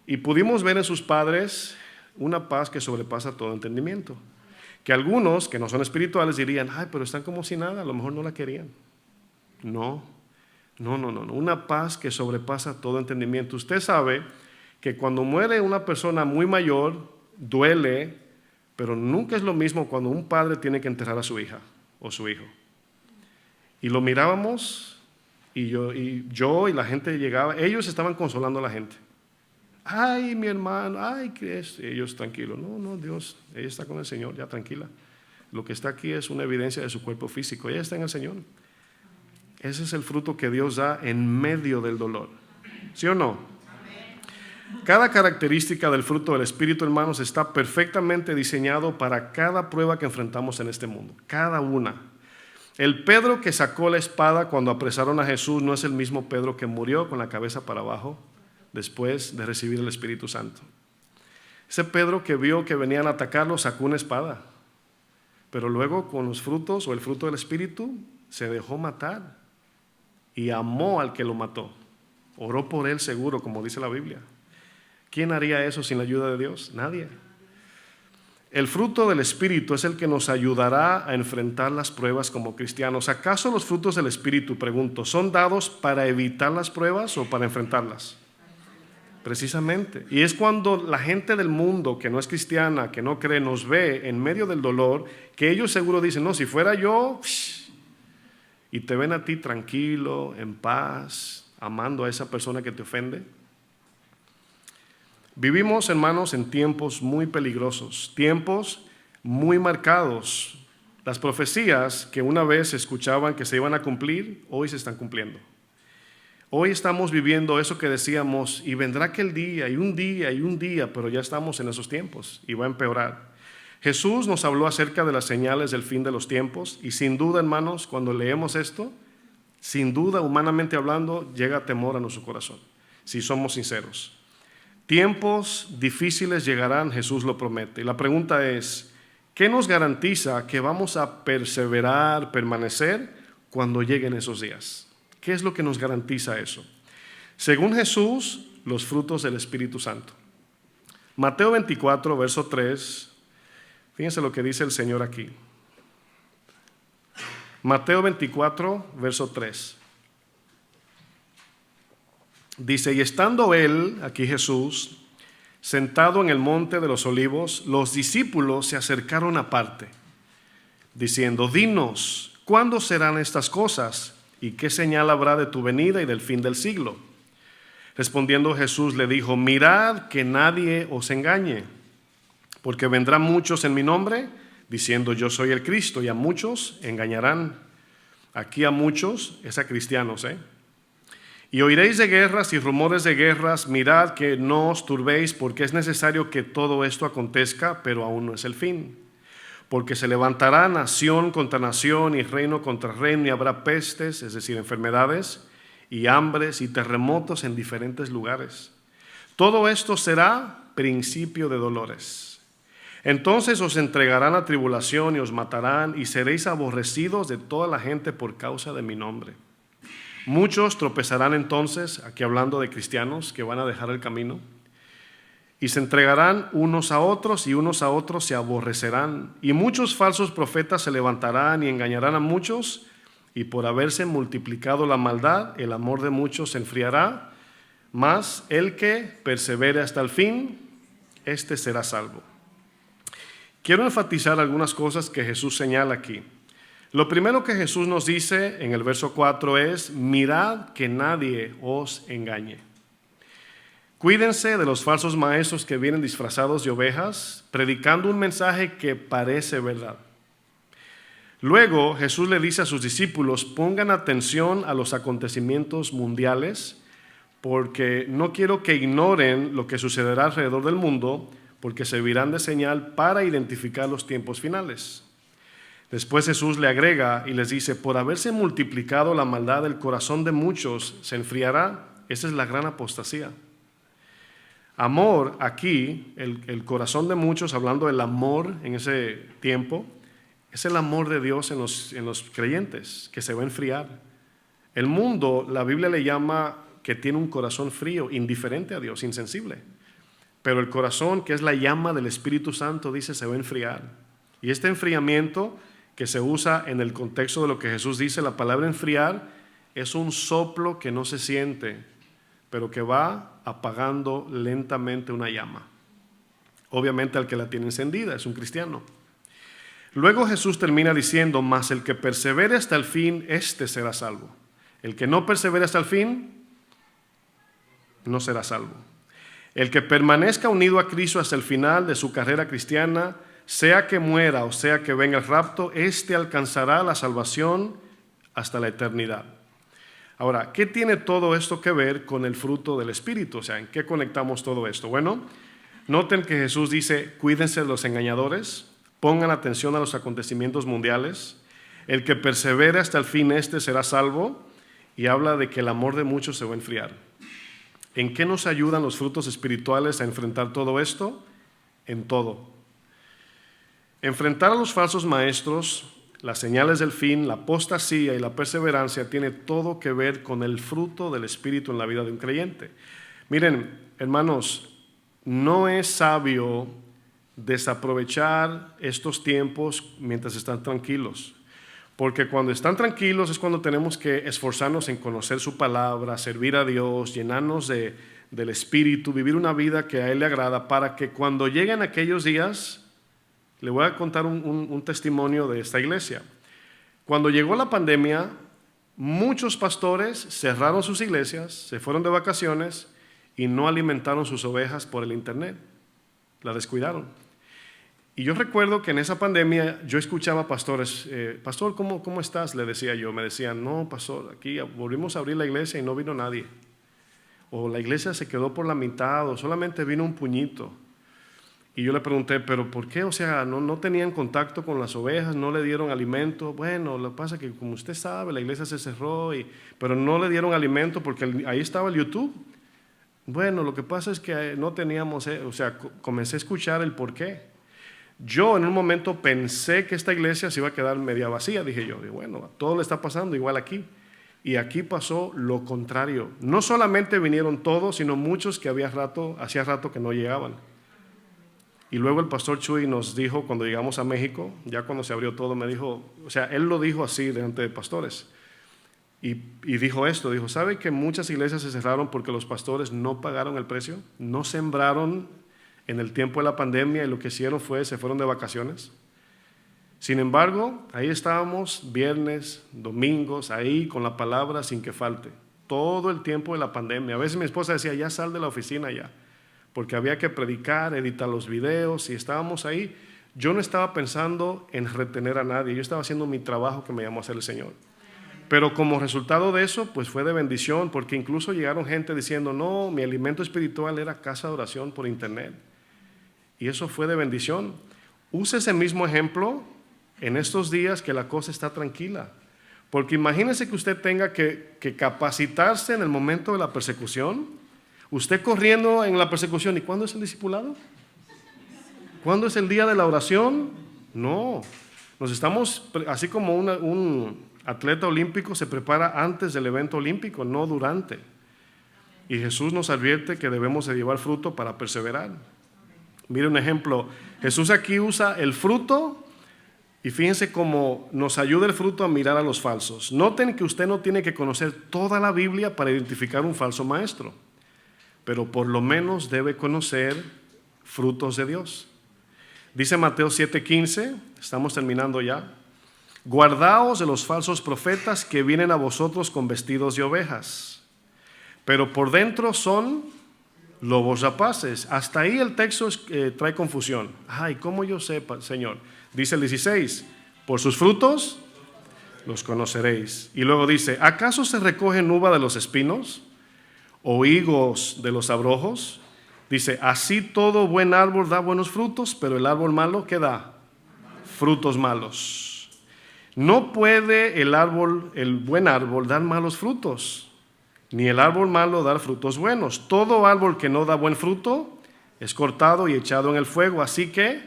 Y pudimos ver en sus padres una paz que sobrepasa todo entendimiento. Que algunos, que no son espirituales, dirían, ay, pero están como si nada, a lo mejor no la querían. No. Una paz que sobrepasa todo entendimiento. Usted sabe que cuando muere una persona muy mayor, duele, pero nunca es lo mismo cuando un padre tiene que enterrar a su hija o su hijo. Y lo mirábamos, y yo y la gente llegaba, ellos estaban consolando a la gente. Ay, mi hermano, ay, ¿qué es? Ellos tranquilos. No, Dios, ella está con el Señor, ya tranquila. Lo que está aquí es una evidencia de su cuerpo físico. Ella está en el Señor. Ese es el fruto que Dios da en medio del dolor. ¿Sí o no? Cada característica del fruto del Espíritu, hermanos, está perfectamente diseñado para cada prueba que enfrentamos en este mundo. Cada una. El Pedro que sacó la espada cuando apresaron a Jesús no es el mismo Pedro que murió con la cabeza para abajo después de recibir el Espíritu Santo. Ese Pedro que vio que venían a atacarlo sacó una espada, pero luego con los frutos o el fruto del Espíritu se dejó matar y amó al que lo mató. Oró por él seguro, como dice la Biblia. ¿Quién haría eso sin la ayuda de Dios? Nadie. El fruto del Espíritu es el que nos ayudará a enfrentar las pruebas como cristianos. ¿Acaso los frutos del Espíritu, pregunto, son dados para evitar las pruebas o para enfrentarlas? Precisamente. Y es cuando la gente del mundo que no es cristiana, que no cree, nos ve en medio del dolor, que ellos seguro dicen, no, si fuera yo, y te ven a ti tranquilo, en paz, amando a esa persona que te ofende. Vivimos, hermanos, en tiempos muy peligrosos, tiempos muy marcados. Las profecías que una vez escuchaban que se iban a cumplir, hoy se están cumpliendo. Hoy estamos viviendo eso que decíamos, y vendrá aquel día, y un día, y un día, pero ya estamos en esos tiempos, y va a empeorar. Jesús nos habló acerca de las señales del fin de los tiempos, y sin duda, hermanos, cuando leemos esto, sin duda, humanamente hablando, llega temor a nuestro corazón, si somos sinceros. Tiempos difíciles llegarán, Jesús lo promete. Y la pregunta es, ¿qué nos garantiza que vamos a perseverar, permanecer cuando lleguen esos días? ¿Qué es lo que nos garantiza eso? Según Jesús, los frutos del Espíritu Santo. Mateo 24, verso 3, fíjense lo que dice el Señor aquí. Mateo 24, verso 3. Dice, y estando él, aquí Jesús, sentado en el monte de los olivos, los discípulos se acercaron aparte, diciendo, dinos, ¿cuándo serán estas cosas? ¿Y qué señal habrá de tu venida y del fin del siglo? Respondiendo Jesús le dijo, mirad que nadie os engañe, porque vendrán muchos en mi nombre, diciendo yo soy el Cristo, y a muchos engañarán. Aquí a muchos es a cristianos, Y oiréis de guerras y rumores de guerras, mirad que no os turbéis, porque es necesario que todo esto acontezca, pero aún no es el fin. Porque se levantará nación contra nación y reino contra reino, y habrá pestes, es decir, enfermedades, y hambres y terremotos en diferentes lugares. Todo esto será principio de dolores. Entonces os entregarán a tribulación y os matarán, y seréis aborrecidos de toda la gente por causa de mi nombre. Muchos tropezarán entonces, aquí hablando de cristianos que van a dejar el camino, y se entregarán unos a otros, y unos a otros se aborrecerán. Y muchos falsos profetas se levantarán y engañarán a muchos, y por haberse multiplicado la maldad, el amor de muchos se enfriará. Mas el que persevere hasta el fin, este será salvo. Quiero enfatizar algunas cosas que Jesús señala aquí. Lo primero que Jesús nos dice en el verso 4 es, mirad que nadie os engañe. Cuídense de los falsos maestros que vienen disfrazados de ovejas, predicando un mensaje que parece verdad. Luego Jesús le dice a sus discípulos, pongan atención a los acontecimientos mundiales, porque no quiero que ignoren lo que sucederá alrededor del mundo, porque servirán de señal para identificar los tiempos finales. Después Jesús le agrega y les dice, por haberse multiplicado la maldad del corazón de muchos, se enfriará. Esa es la gran apostasía. Amor, aquí, el corazón de muchos, hablando del amor en ese tiempo, es el amor de Dios en los creyentes, que se va a enfriar. El mundo, la Biblia le llama que tiene un corazón frío, indiferente a Dios, insensible. Pero el corazón, que es la llama del Espíritu Santo, dice, se va a enfriar. Y este enfriamiento que se usa en el contexto de lo que Jesús dice, la palabra enfriar, es un soplo que no se siente, pero que va apagando lentamente una llama. Obviamente al que la tiene encendida es un cristiano. Luego Jesús termina diciendo, mas el que persevere hasta el fin, éste será salvo. El que no persevere hasta el fin, no será salvo. El que permanezca unido a Cristo hasta el final de su carrera cristiana, sea que muera o sea que venga el rapto, éste alcanzará la salvación hasta la eternidad. Ahora, ¿qué tiene todo esto que ver con el fruto del Espíritu? O sea, ¿en qué conectamos todo esto? Bueno, noten que Jesús dice, cuídense de los engañadores, pongan atención a los acontecimientos mundiales, el que persevere hasta el fin, este será salvo, y habla de que el amor de muchos se va a enfriar. ¿En qué nos ayudan los frutos espirituales a enfrentar todo esto? En todo. Enfrentar a los falsos maestros, las señales del fin, la apostasía y la perseverancia tiene todo que ver con el fruto del Espíritu en la vida de un creyente. Miren, hermanos, no es sabio desaprovechar estos tiempos mientras están tranquilos, porque cuando están tranquilos es cuando tenemos que esforzarnos en conocer su palabra, servir a Dios, llenarnos del Espíritu, vivir una vida que a Él le agrada, para que cuando lleguen aquellos días. Le voy a contar un testimonio de esta iglesia. Cuando llegó la pandemia, muchos pastores cerraron sus iglesias, se fueron de vacaciones y no alimentaron sus ovejas por el internet. La descuidaron. Y yo recuerdo que en esa pandemia yo escuchaba pastores, pastor, ¿cómo estás? Le decía yo. Me decían, no, pastor, aquí volvimos a abrir la iglesia y no vino nadie. O la iglesia se quedó por la mitad, o solamente vino un puñito. Y yo le pregunté, ¿pero por qué? O sea, no tenían contacto con las ovejas, no le dieron alimento. Bueno, lo que pasa es que, como usted sabe, la iglesia se cerró, pero no le dieron alimento porque ahí estaba el YouTube. Bueno, lo que pasa es que no teníamos, o sea, comencé a escuchar el por qué. Yo en un momento pensé que esta iglesia se iba a quedar media vacía, dije yo. Bueno, todo le está pasando igual aquí. Y aquí pasó lo contrario. No solamente vinieron todos, sino muchos que hacía rato que no llegaban. Y luego el pastor Chuy nos dijo, cuando llegamos a México, ya cuando se abrió todo, me dijo, o sea, él lo dijo así delante de pastores. Y dijo esto, dijo, ¿sabe que muchas iglesias se cerraron porque los pastores no pagaron el precio? No sembraron en el tiempo de la pandemia y lo que hicieron se fueron de vacaciones. Sin embargo, ahí estábamos viernes, domingos, ahí con la palabra sin que falte. Todo el tiempo de la pandemia. A veces mi esposa decía, ya sal de la oficina ya. Porque había que predicar, editar los videos y estábamos ahí. Yo no estaba pensando en retener a nadie, yo estaba haciendo mi trabajo que me llamó a hacer el Señor. Pero como resultado de eso, pues fue de bendición, porque incluso llegaron gente diciendo, no, mi alimento espiritual era casa de oración por internet. Y eso fue de bendición. Use ese mismo ejemplo en estos días que la cosa está tranquila. Porque imagínese que usted tenga que capacitarse en el momento de la persecución. Usted corriendo en la persecución. ¿Y cuándo es el discipulado? ¿Cuándo es el día de la oración? No. Nos estamos, así como un atleta olímpico se prepara antes del evento olímpico, no durante. Y Jesús nos advierte que debemos de llevar fruto para perseverar. Mire un ejemplo. Jesús aquí usa el fruto y fíjense cómo nos ayuda el fruto a mirar a los falsos. Noten que usted no tiene que conocer toda la Biblia para identificar un falso maestro, pero por lo menos debe conocer frutos de Dios. Dice Mateo 7:15, estamos terminando ya. Guardaos de los falsos profetas que vienen a vosotros con vestidos de ovejas, pero por dentro son lobos rapaces. Hasta ahí el texto trae confusión. Ay, ¿cómo yo sé, Señor? Dice el 16, por sus frutos los conoceréis. Y luego dice, ¿acaso se recogen uva de los espinos o higos de los abrojos? Dice, así todo buen árbol da buenos frutos, pero el árbol malo, ¿qué da? Frutos malos. No puede el buen árbol, dar malos frutos, ni el árbol malo dar frutos buenos. Todo árbol que no da buen fruto es cortado y echado en el fuego, así que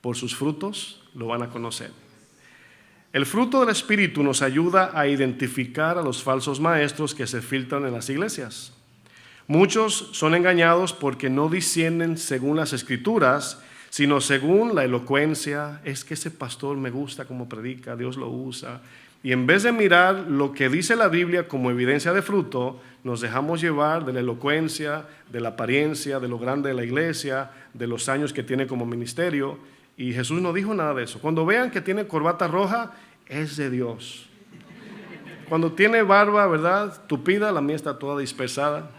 por sus frutos lo van a conocer. El fruto del Espíritu nos ayuda a identificar a los falsos maestros que se filtran en las iglesias. Muchos son engañados porque no disciernen según las Escrituras, sino según la elocuencia. Es que ese pastor me gusta como predica, Dios lo usa. Y en vez de mirar lo que dice la Biblia como evidencia de fruto, nos dejamos llevar de la elocuencia, de la apariencia, de lo grande de la iglesia, de los años que tiene como ministerio. Y Jesús no dijo nada de eso. Cuando vean que tiene corbata roja, es de Dios. Cuando tiene barba, ¿verdad?, tupida, la mía está toda dispersada.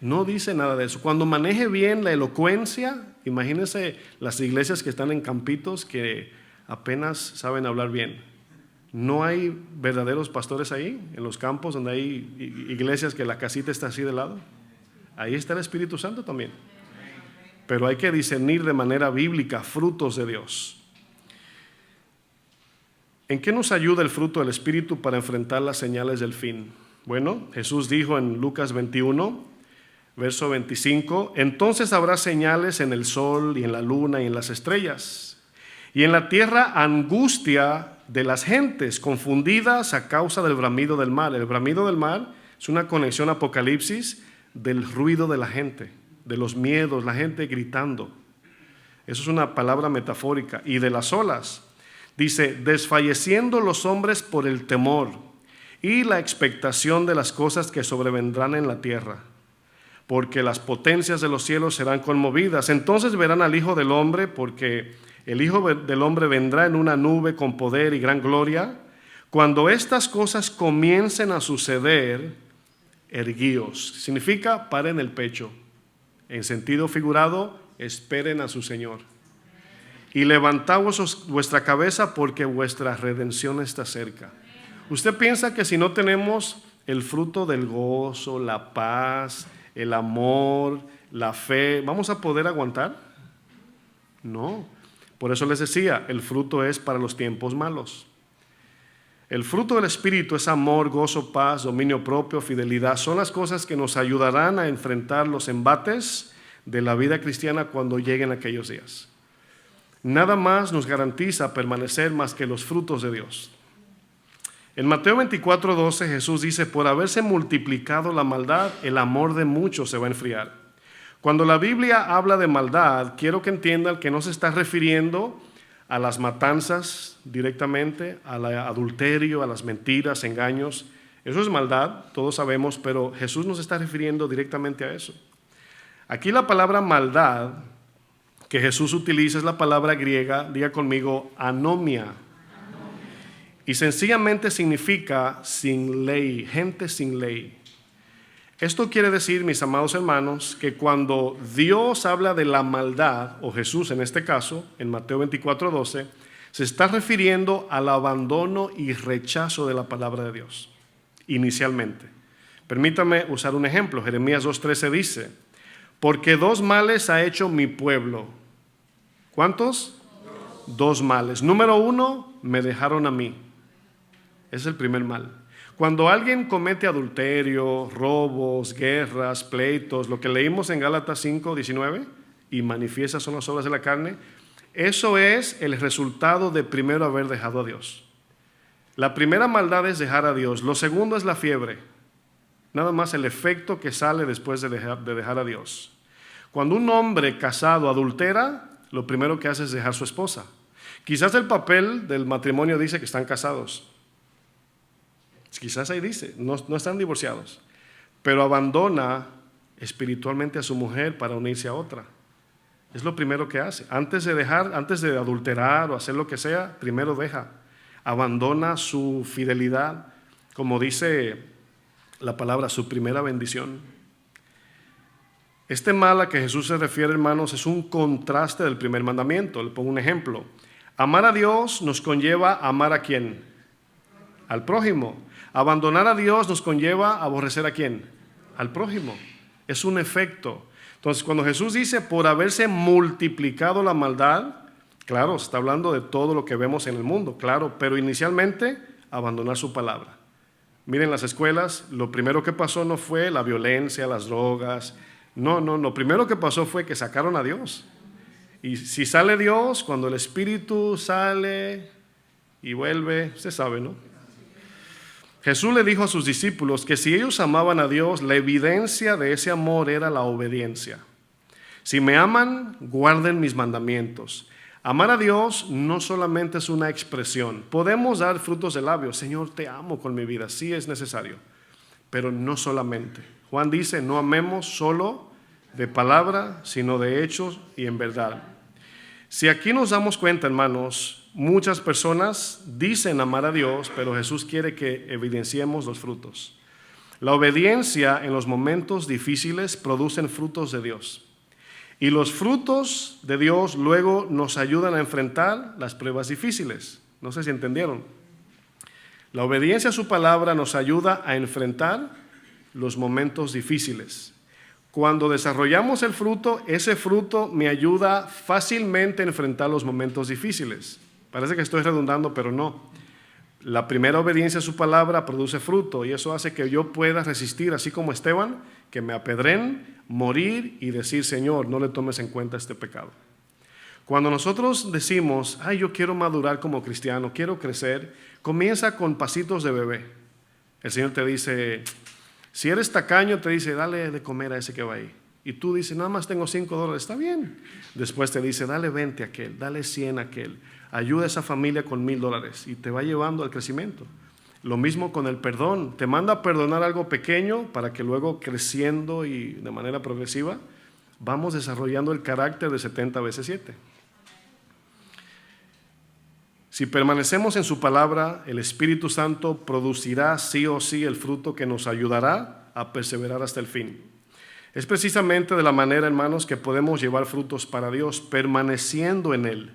No dice nada de eso. Cuando maneje bien la elocuencia, imagínense las iglesias que están en campitos que apenas saben hablar bien. No hay verdaderos pastores ahí, en los campos donde hay iglesias que la casita está así de lado. Ahí está el Espíritu Santo también. Pero hay que discernir de manera bíblica frutos de Dios. ¿En qué nos ayuda el fruto del Espíritu para enfrentar las señales del fin? Bueno, Jesús dijo en Lucas 21, verso 25, entonces habrá señales en el sol y en la luna y en las estrellas, y en la tierra angustia de las gentes confundidas a causa del bramido del mar. El bramido del mar es una conexión a Apocalipsis del ruido de la gente, de los miedos, la gente gritando. Eso es una palabra metafórica. Y de las olas, dice, desfalleciendo los hombres por el temor y la expectación de las cosas que sobrevendrán en la tierra, porque las potencias de los cielos serán conmovidas. Entonces verán al Hijo del Hombre, porque el Hijo del Hombre vendrá en una nube con poder y gran gloria. Cuando estas cosas comiencen a suceder, erguíos. Significa paren el pecho. En sentido figurado, esperen a su Señor. Y levantaos vuestra cabeza, porque vuestra redención está cerca. ¿Usted piensa que si no tenemos el fruto del gozo, la paz, el amor, la fe, vamos a poder aguantar? No. Por eso les decía, el fruto es para los tiempos malos. El fruto del Espíritu es amor, gozo, paz, dominio propio, fidelidad. Son las cosas que nos ayudarán a enfrentar los embates de la vida cristiana cuando lleguen aquellos días. Nada más nos garantiza permanecer más que los frutos de Dios. En Mateo 24:12 Jesús dice, por haberse multiplicado la maldad, el amor de muchos se va a enfriar. Cuando la Biblia habla de maldad, quiero que entiendan que no se está refiriendo a las matanzas directamente, al adulterio, a las mentiras, engaños. Eso es maldad, todos sabemos, pero Jesús no se está refiriendo directamente a eso. Aquí la palabra maldad que Jesús utiliza es la palabra griega, diga conmigo, anomia. Y sencillamente significa sin ley, gente sin ley. Esto quiere decir, mis amados hermanos, que cuando Dios habla de la maldad, o Jesús en este caso, en Mateo 24:12, se está refiriendo al abandono y rechazo de la palabra de Dios, inicialmente. Permítame usar un ejemplo. Jeremías 2:13 dice, porque dos males ha hecho mi pueblo. ¿Cuántos? Dos males. Número uno, me dejaron a mí. Ese es el primer mal. Cuando alguien comete adulterio, robos, guerras, pleitos, lo que leímos en Gálatas 5:19, y manifiestas son las obras de la carne, eso es el resultado de primero haber dejado a Dios. La primera maldad es dejar a Dios. Lo segundo es la fiebre. Nada más el efecto que sale después de dejar a Dios. Cuando un hombre casado adultera, lo primero que hace es dejar a su esposa. Quizás el papel del matrimonio dice que están casados. Quizás ahí dice, no están divorciados, pero abandona espiritualmente a su mujer para unirse a otra. Es lo primero que hace. Antes de adulterar o hacer lo que sea, primero abandona su fidelidad, como dice la palabra, su primera bendición. Este mal a que Jesús se refiere, hermanos, es un contraste del primer mandamiento. Le pongo un ejemplo. Amar a Dios nos conlleva amar a ¿quién? Al prójimo. Abandonar a Dios nos conlleva aborrecer a ¿quién? Al prójimo. Es un efecto. Entonces, cuando Jesús dice, por haberse multiplicado la maldad, Claro, se está hablando de todo lo que vemos en el mundo, claro, pero inicialmente abandonar su palabra. Miren, las escuelas, lo primero que pasó no fue la violencia, las drogas. No, lo primero que pasó fue que sacaron a Dios. Y si sale Dios, cuando el Espíritu sale y vuelve, usted sabe, ¿no? Jesús le dijo a sus discípulos que si ellos amaban a Dios, la evidencia de ese amor era la obediencia. Si me aman, guarden mis mandamientos. Amar a Dios no solamente es una expresión. Podemos dar frutos de labios. Señor, te amo con mi vida. Sí es necesario, pero no solamente. Juan dice, no amemos solo de palabra, sino de hechos y en verdad. Si aquí nos damos cuenta, hermanos, muchas personas dicen amar a Dios, pero Jesús quiere que evidenciemos los frutos. La obediencia en los momentos difíciles producen frutos de Dios. Y los frutos de Dios luego nos ayudan a enfrentar las pruebas difíciles. No sé si entendieron. La obediencia a su palabra nos ayuda a enfrentar los momentos difíciles. Cuando desarrollamos el fruto, ese fruto me ayuda fácilmente a enfrentar los momentos difíciles. Parece que estoy redundando, pero no. La primera obediencia a su palabra produce fruto y eso hace que yo pueda resistir, así como Esteban, que me apedren, morir y decir, Señor, no le tomes en cuenta este pecado. Cuando nosotros decimos, ay, yo quiero madurar como cristiano, quiero crecer, comienza con pasitos de bebé. El Señor te dice, si eres tacaño, te dice, dale de comer a ese que va ahí. Y tú dices, nada más tengo $5, está bien. Después te dice, dale 20 a aquel, dale 100 a aquel. Ayuda a esa familia con $1,000 y te va llevando al crecimiento. Lo mismo con el perdón. Te manda a perdonar algo pequeño para que luego creciendo y de manera progresiva vamos desarrollando el carácter de 70 veces 7. Si permanecemos en su palabra, el Espíritu Santo producirá sí o sí el fruto que nos ayudará a perseverar hasta el fin. Es precisamente de la manera, hermanos, que podemos llevar frutos para Dios, permaneciendo en Él.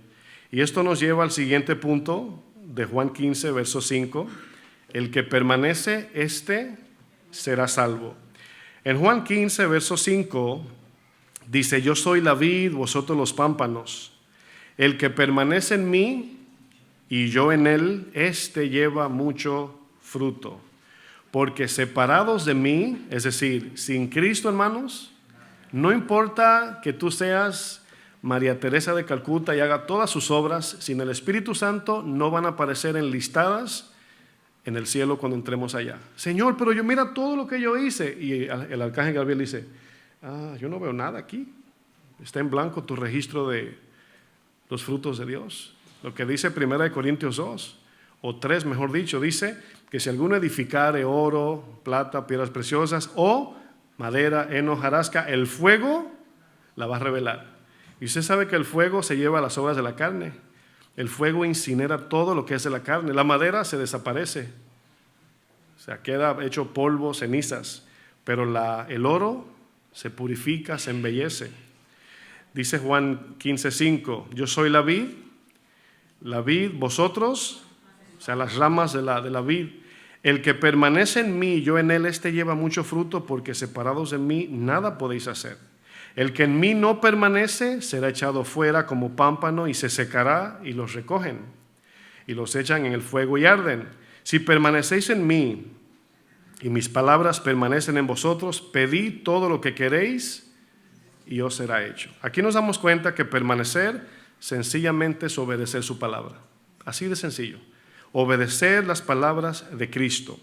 Y esto nos lleva al siguiente punto de Juan 15, verso 5. El que permanece, este será salvo. En Juan 15, verso 5, dice, yo soy la vid, vosotros los pámpanos. El que permanece en mí y yo en él, este lleva mucho fruto. Porque separados de mí, es decir, sin Cristo, hermanos, no importa que tú seas María Teresa de Calcuta y haga todas sus obras, sin el Espíritu Santo no van a aparecer enlistadas en el cielo cuando entremos allá. Señor, pero yo mira todo lo que yo hice. Y el arcángel Gabriel dice, yo no veo nada aquí. Está en blanco tu registro de los frutos de Dios. Lo que dice 1 Corintios 2, o 3 mejor dicho, dice que si alguno edificare oro, plata, piedras preciosas o madera, heno, hojarasca, el fuego la va a revelar. Y usted sabe que el fuego se lleva a las obras de la carne. El fuego incinera todo lo que es de la carne. La madera se desaparece. O sea, queda hecho polvo, cenizas. Pero el oro se purifica, se embellece. Dice Juan 15:5, yo soy la vid, vosotros, o sea, las ramas de la vid. El que permanece en mí, yo en él, este lleva mucho fruto, porque separados de mí nada podéis hacer. El que en mí no permanece será echado fuera como pámpano y se secará, y los recogen y los echan en el fuego y arden. Si permanecéis en mí y mis palabras permanecen en vosotros, pedid todo lo que queréis y os será hecho. Aquí nos damos cuenta que permanecer sencillamente es obedecer su palabra. Así de sencillo. Obedecer las palabras de Cristo.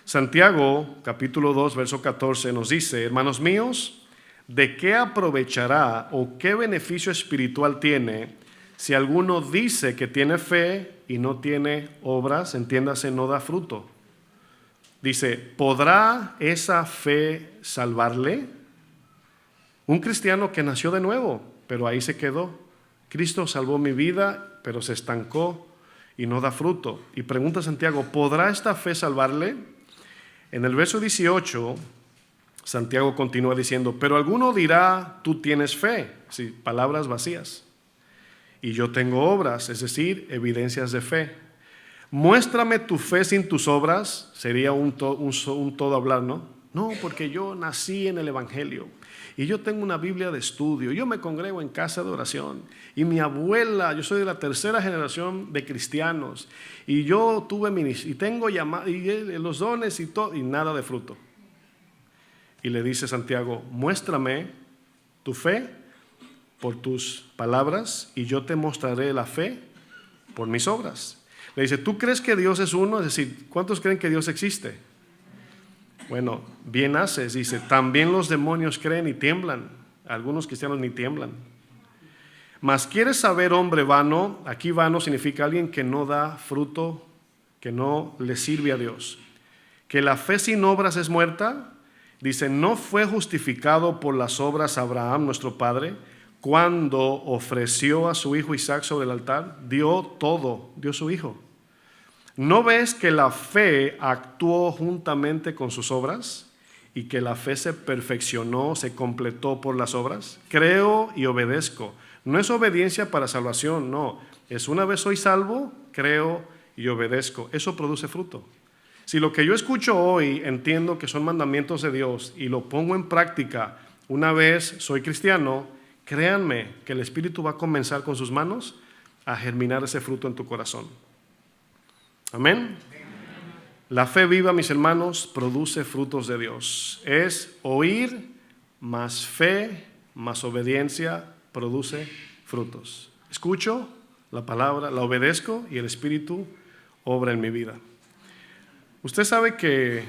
Santiago, capítulo 2, verso 14, nos dice, hermanos míos, ¿de qué aprovechará o qué beneficio espiritual tiene si alguno dice que tiene fe y no tiene obras? Entiéndase, no da fruto. Dice, ¿podrá esa fe salvarle? Un cristiano que nació de nuevo, pero ahí se quedó. Cristo salvó mi vida, pero se estancó y no da fruto. Y pregunta Santiago, ¿podrá esta fe salvarle? En el verso 18, Santiago continúa diciendo, pero alguno dirá, tú tienes fe, sí, palabras vacías, y yo tengo obras, es decir, evidencias de fe. Muéstrame tu fe sin tus obras, sería un todo hablar, ¿no? No, porque yo nací en el Evangelio y yo tengo una Biblia de estudio, yo me congrego en casa de oración y mi abuela, yo soy de la tercera generación de cristianos y yo tuve y tengo los dones y todo, y nada de fruto. Y le dice Santiago, muéstrame tu fe por tus palabras y yo te mostraré la fe por mis obras. Le dice, ¿tú crees que Dios es uno? Es decir, ¿cuántos creen que Dios existe? Bueno, bien haces, dice, también los demonios creen y tiemblan. Algunos cristianos ni tiemblan. Mas quieres saber, hombre vano, aquí vano significa alguien que no da fruto, que no le sirve a Dios. Que la fe sin obras es muerta. Dice, ¿no fue justificado por las obras Abraham, nuestro padre, cuando ofreció a su hijo Isaac sobre el altar? Dio todo, dio su hijo. ¿No ves que la fe actuó juntamente con sus obras y que la fe se perfeccionó, se completó por las obras? Creo y obedezco. No es obediencia para salvación, no. Es una vez soy salvo, creo y obedezco. Eso produce fruto. Si lo que yo escucho hoy entiendo que son mandamientos de Dios y lo pongo en práctica una vez soy cristiano, créanme que el Espíritu va a comenzar con sus manos a germinar ese fruto en tu corazón. Amén. La fe viva, mis hermanos, produce frutos de Dios. Es oír más fe, más obediencia, produce frutos. Escucho la palabra, la obedezco y el Espíritu obra en mi vida. Usted sabe que,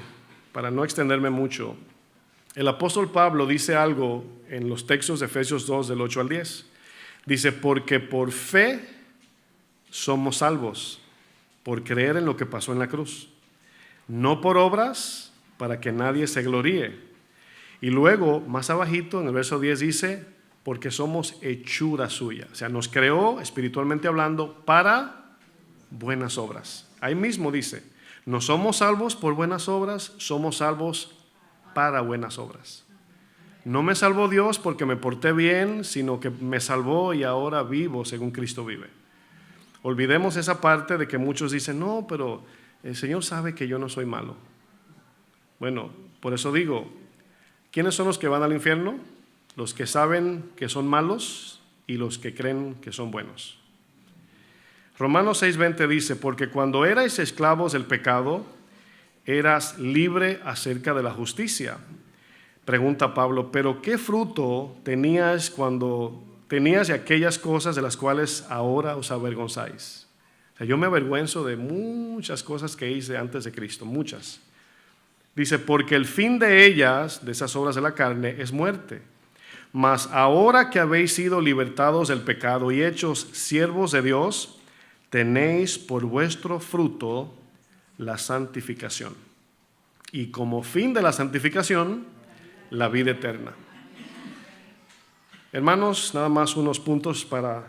para no extenderme mucho, el apóstol Pablo dice algo en los textos de Efesios 2, del 8 al 10. Dice, porque por fe somos salvos, por creer en lo que pasó en la cruz. No por obras, para que nadie se gloríe. Y luego, más abajito, en el verso 10 dice, porque somos hechura suya. O sea, nos creó, espiritualmente hablando, para buenas obras. Ahí mismo dice, no somos salvos por buenas obras, somos salvos para buenas obras. No me salvó Dios porque me porté bien, sino que me salvó y ahora vivo según Cristo vive. Olvidemos esa parte de que muchos dicen, no, pero el Señor sabe que yo no soy malo. Bueno, por eso digo, ¿quiénes son los que van al infierno? Los que saben que son malos y los que creen que son buenos. Romanos 6:20 dice, porque cuando erais esclavos del pecado, eras libre acerca de la justicia. Pregunta Pablo, ¿pero qué fruto tenías cuando tenías de aquellas cosas de las cuales ahora os avergonzáis? O sea, yo me avergüenzo de muchas cosas que hice antes de Cristo, muchas. Dice, porque el fin de ellas, de esas obras de la carne, es muerte. Mas ahora que habéis sido libertados del pecado y hechos siervos de Dios, tenéis por vuestro fruto la santificación. Y como fin de la santificación, la vida eterna. Hermanos, nada más unos puntos para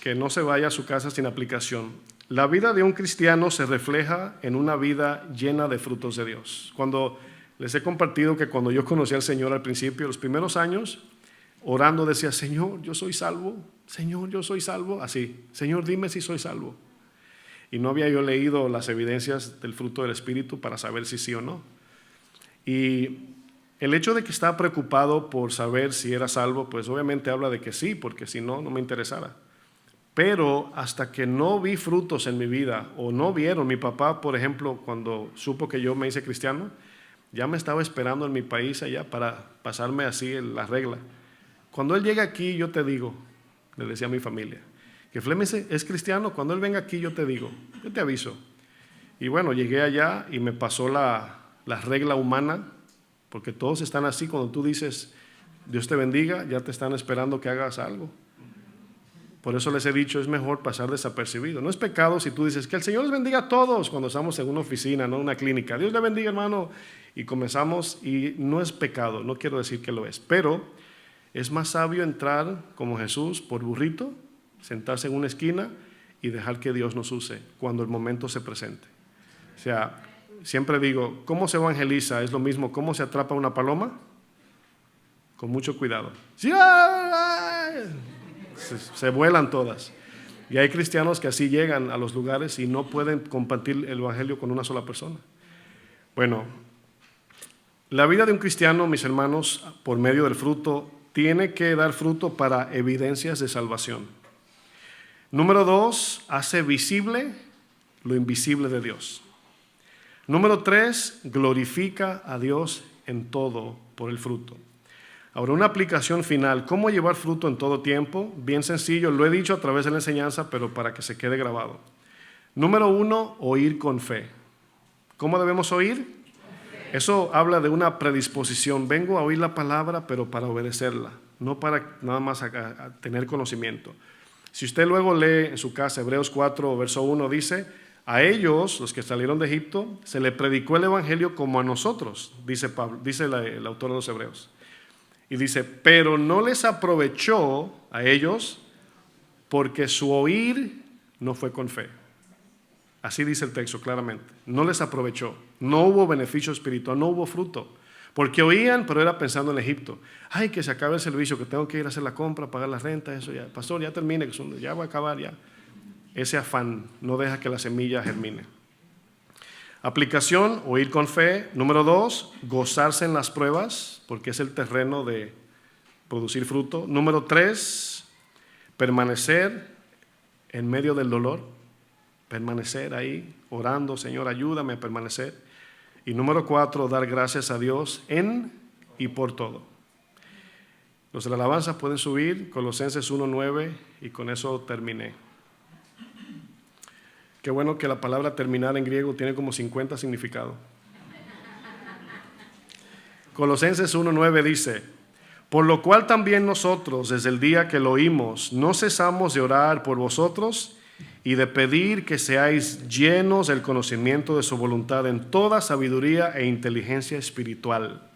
que no se vaya a su casa sin aplicación. La vida de un cristiano se refleja en una vida llena de frutos de Dios. Cuando les he compartido que cuando yo conocí al Señor al principio, los primeros años, orando decía, Señor, yo soy salvo, Señor, yo soy salvo, así, Señor, dime si soy salvo. Y no había yo leído las evidencias del fruto del Espíritu para saber si sí o no. Y el hecho de que estaba preocupado por saber si era salvo, pues obviamente habla de que sí, porque si no, no me interesara. Pero hasta que no vi frutos en mi vida, o no vieron, mi papá, por ejemplo, cuando supo que yo me hice cristiano, ya me estaba esperando en mi país allá para pasarme así la regla. Cuando él llegue aquí, yo te digo, le decía a mi familia, que Flemming es cristiano, cuando él venga aquí yo te digo, yo te aviso. Y bueno, llegué allá y me pasó la regla humana, porque todos están así, cuando tú dices, Dios te bendiga, ya te están esperando que hagas algo. Por eso les he dicho, es mejor pasar desapercibido. No es pecado si tú dices, que el Señor les bendiga a todos cuando estamos en una oficina, no en una clínica. Dios le bendiga, hermano. Y comenzamos, y no es pecado, no quiero decir que lo es, pero es más sabio entrar como Jesús por burrito, sentarse en una esquina y dejar que Dios nos use cuando el momento se presente. O sea, siempre digo, ¿cómo se evangeliza? Es lo mismo, ¿cómo se atrapa una paloma? Con mucho cuidado. Se vuelan todas. Y hay cristianos que así llegan a los lugares y no pueden compartir el evangelio con una sola persona. Bueno, La vida de un cristiano, mis hermanos, por medio del fruto, tiene que dar fruto para evidencias de salvación. Número 2, hace visible lo invisible de Dios. Número 3, glorifica a Dios en todo por el fruto. Ahora, una aplicación final, ¿cómo llevar fruto en todo tiempo? Bien sencillo, lo he dicho a través de la enseñanza, pero para que se quede grabado. Número 1, oír con fe. ¿Cómo debemos oír? Eso habla de una predisposición. Vengo a oír la palabra, pero para obedecerla, no para nada más a tener conocimiento. Si usted luego lee en su casa Hebreos 4, verso 1, dice: a ellos, los que salieron de Egipto, se les predicó el evangelio como a nosotros, dice Pablo, dice el autor de los Hebreos. Y dice: pero no les aprovechó a ellos porque su oír no fue con fe. Así dice el texto claramente. No les aprovechó. No hubo beneficio espiritual, no hubo fruto. Porque oían, pero era pensando en Egipto. Ay, que se acabe el servicio, que tengo que ir a hacer la compra, pagar la renta, eso ya. Pastor, ya termine, ya va a acabar ya. Ese afán no deja que la semilla germine. Aplicación, oír con fe. Número 2, gozarse en las pruebas, porque es el terreno de producir fruto. Número 3, permanecer en medio del dolor. Permanecer ahí, orando: Señor, ayúdame a permanecer. Y número 4, dar gracias a Dios en y por todo. Los de la alabanza pueden subir, Colosenses 1:9, y con eso terminé. Qué bueno que la palabra terminar en griego tiene como 50 significados. Colosenses 1:9 dice: por lo cual también nosotros, desde el día que lo oímos, no cesamos de orar por vosotros y de pedir que seáis llenos del conocimiento de su voluntad en toda sabiduría e inteligencia espiritual.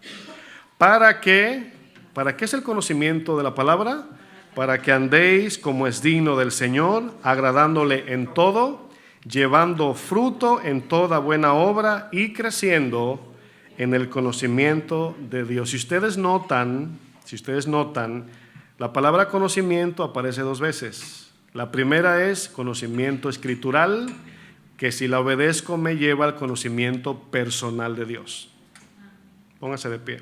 ¿Para qué? ¿Para qué es el conocimiento de la palabra? Para que andéis como es digno del Señor, agradándole en todo, llevando fruto en toda buena obra y creciendo en el conocimiento de Dios. Si ustedes notan, la palabra conocimiento aparece 2 veces. La primera es conocimiento escritural, que si la obedezco me lleva al conocimiento personal de Dios. Póngase de pie.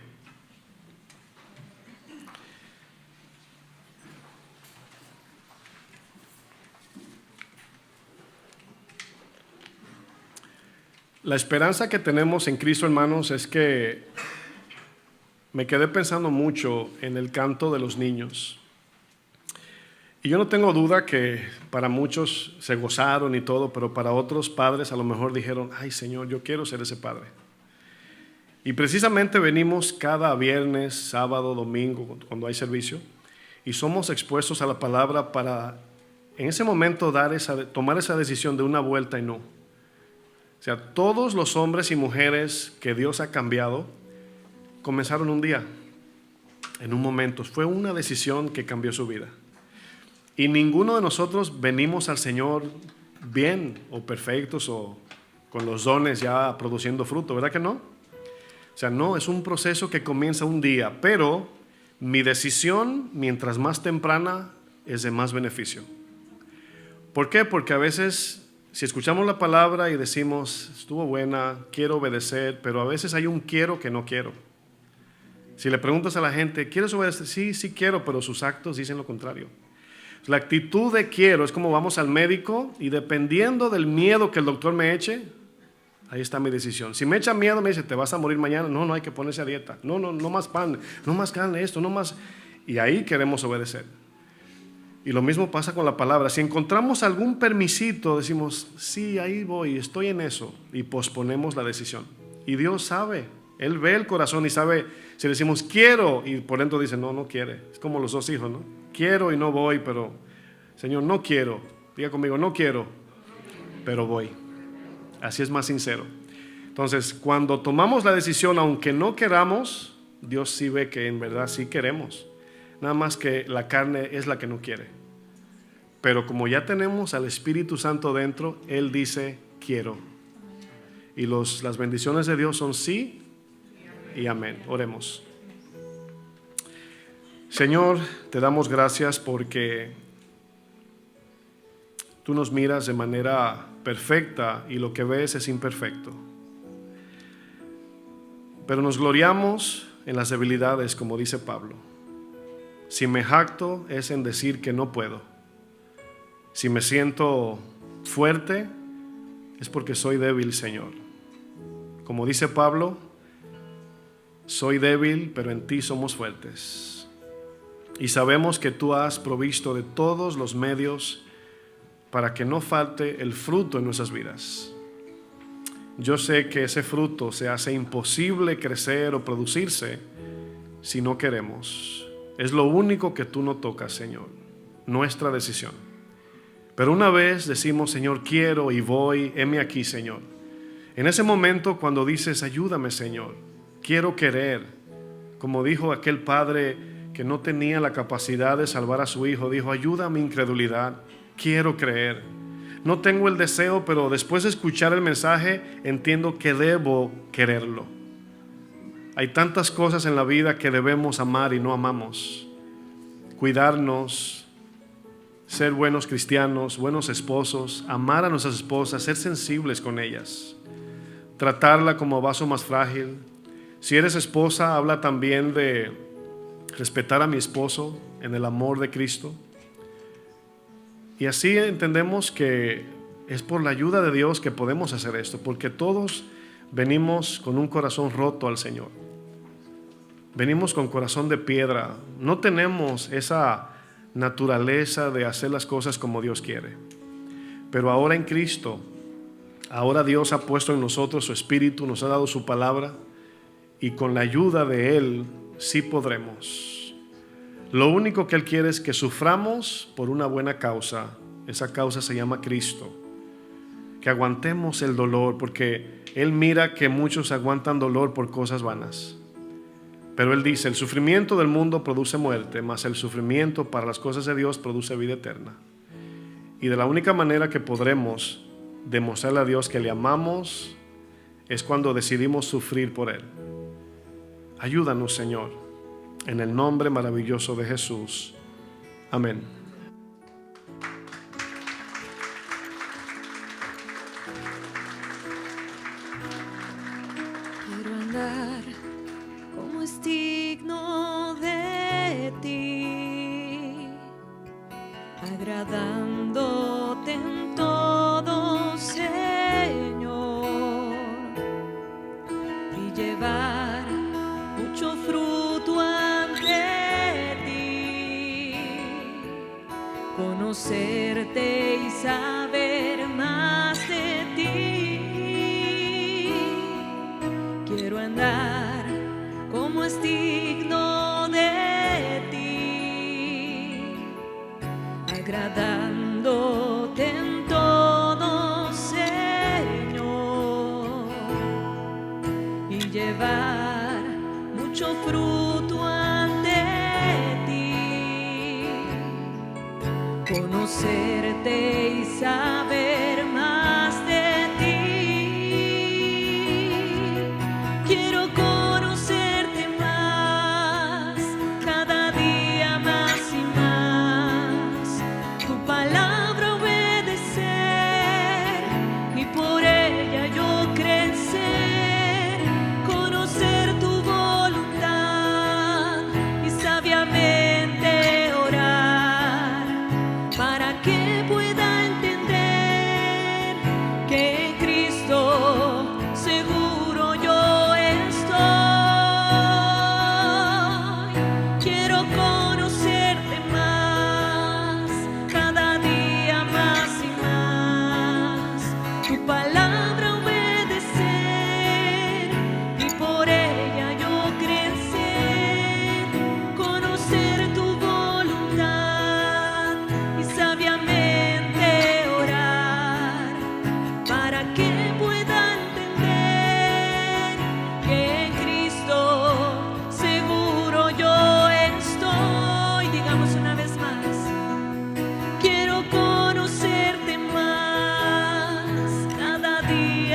La esperanza que tenemos en Cristo, hermanos, es que me quedé pensando mucho en el canto de los niños. Y yo no tengo duda que para muchos se gozaron y todo, pero para otros padres a lo mejor dijeron: ay, Señor, yo quiero ser ese padre. Y precisamente venimos cada viernes, sábado, domingo, cuando hay servicio, y somos expuestos a la palabra para en ese momento tomar esa decisión de una vuelta y no. O sea, todos los hombres y mujeres que Dios ha cambiado comenzaron un día, en un momento. Fue una decisión que cambió su vida. Y ninguno de nosotros venimos al Señor bien o perfectos o con los dones ya produciendo fruto, ¿verdad que no? O sea, no, es un proceso que comienza un día, pero mi decisión, mientras más temprana, es de más beneficio. ¿Por qué? Porque a veces, si escuchamos la palabra y decimos: estuvo buena, quiero obedecer, pero a veces hay un quiero que no quiero. Si le preguntas a la gente: ¿quieres obedecer? Sí, sí quiero, pero sus actos dicen lo contrario. La actitud de quiero es como vamos al médico y dependiendo del miedo que el doctor me eche, ahí está mi decisión. Si me echa miedo, me dice: te vas a morir mañana. No hay que ponerse a dieta. No más pan, no más carne, esto, no más. Y ahí queremos obedecer. Y lo mismo pasa con la palabra. Si encontramos algún permisito, decimos: sí, ahí voy, estoy en eso. Y posponemos la decisión. Y Dios sabe, Él ve el corazón y sabe. Si decimos quiero y por dentro dice no quiere. Es como los 2 hijos, ¿no? Quiero y no voy, pero Señor, no quiero. Diga conmigo: no quiero, pero voy. Así es más sincero. Entonces, cuando tomamos la decisión, aunque no queramos, Dios sí ve que en verdad sí queremos. Nada más que la carne es la que no quiere. Pero como ya tenemos al Espíritu Santo dentro, Él dice: quiero. Y las bendiciones de Dios son sí y amén. Oremos. Señor, te damos gracias porque tú nos miras de manera perfecta y lo que ves es imperfecto. pero nos gloriamos en las debilidades, como dice Pablo. Si me jacto es en decir que no puedo. Si me siento fuerte es porque soy débil, Señor. Como dice Pablo, soy débil, pero en ti somos fuertes. Y sabemos que tú has provisto de todos los medios para que no falte el fruto en nuestras vidas. Yo sé que ese fruto se hace imposible crecer o producirse si no queremos. Es lo único que tú no tocas, Señor, nuestra decisión. Pero una vez decimos, Señor, quiero y voy, heme aquí, Señor. En ese momento cuando dices, ayúdame, Señor, quiero querer, como dijo aquel padre que no tenía la capacidad de salvar a su hijo, dijo, ayuda a mi incredulidad, quiero creer. No tengo el deseo, pero después de escuchar el mensaje entiendo que debo quererlo. Hay tantas cosas en la vida que debemos amar y no amamos. Cuidarnos, ser buenos cristianos, buenos esposos, amar a nuestras esposas, ser sensibles con ellas, tratarla como vaso más frágil. Si eres esposa, habla también de respetar a mi esposo en el amor de Cristo. Y así entendemos que es por la ayuda de Dios que podemos hacer esto, porque todos venimos con un corazón roto al Señor. Venimos con corazón de piedra. No tenemos esa naturaleza de hacer las cosas como Dios quiere. Pero ahora en Cristo, ahora Dios ha puesto en nosotros su Espíritu, nos ha dado su palabra, y con la ayuda de Él sí podremos. Lo único que Él quiere es que suframos por una buena causa. Esa causa se llama Cristo. Que aguantemos el dolor, porque Él mira que muchos aguantan dolor por cosas vanas. Pero Él dice, el sufrimiento del mundo produce muerte, mas el sufrimiento para las cosas de Dios produce vida eterna. Y de la única manera que podremos demostrarle a Dios que le amamos es cuando decidimos sufrir por Él. Ayúdanos, Señor, en el nombre maravilloso de Jesús. Amén. Quiero andar como es digno de ti, agradándote en todo, Señor, y llevar mucho fruto ante ti, conocerte y saber más de ti. Quiero andar como es digno de ti, agradándote en todo, Señor, y llevar mucho fruto ante ti, conocerte y saber más de ti. Quiero conocerte más, cada día más y más, tu palabra obedecer y por ella yo crecer, conocer tu voluntad y sabiamente orar, para que pueda entender que en Cristo seguro yo estoy. Quiero conocerte más, cada día más y más, tu palabra obedecer y por ella yo crecer, conocer tu voluntad y sabiamente orar, para que pueda entender que en Cristo seguro yo estoy. Digamos una vez más, quiero conocerte más, cada día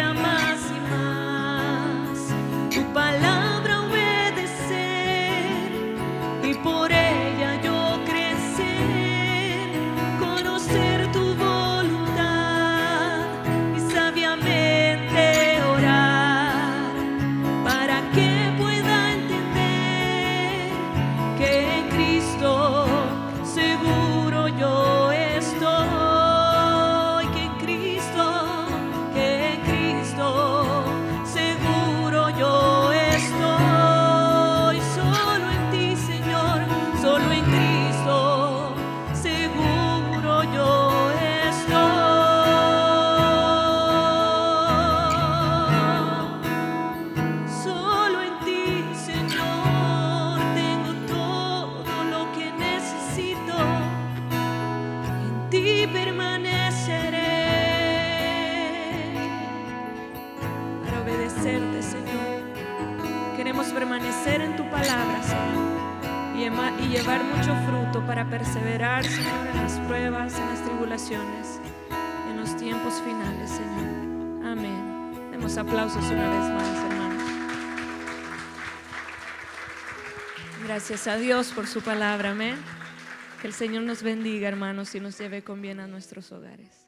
permanecer en tu palabra, Señor, y llevar mucho fruto para perseverar, Señor, en las pruebas, en las tribulaciones, en los tiempos finales, Señor. Amén. Demos aplausos una vez más, hermanos. Gracias a Dios por su palabra, amén. Que el Señor nos bendiga, hermanos, y nos lleve con bien a nuestros hogares.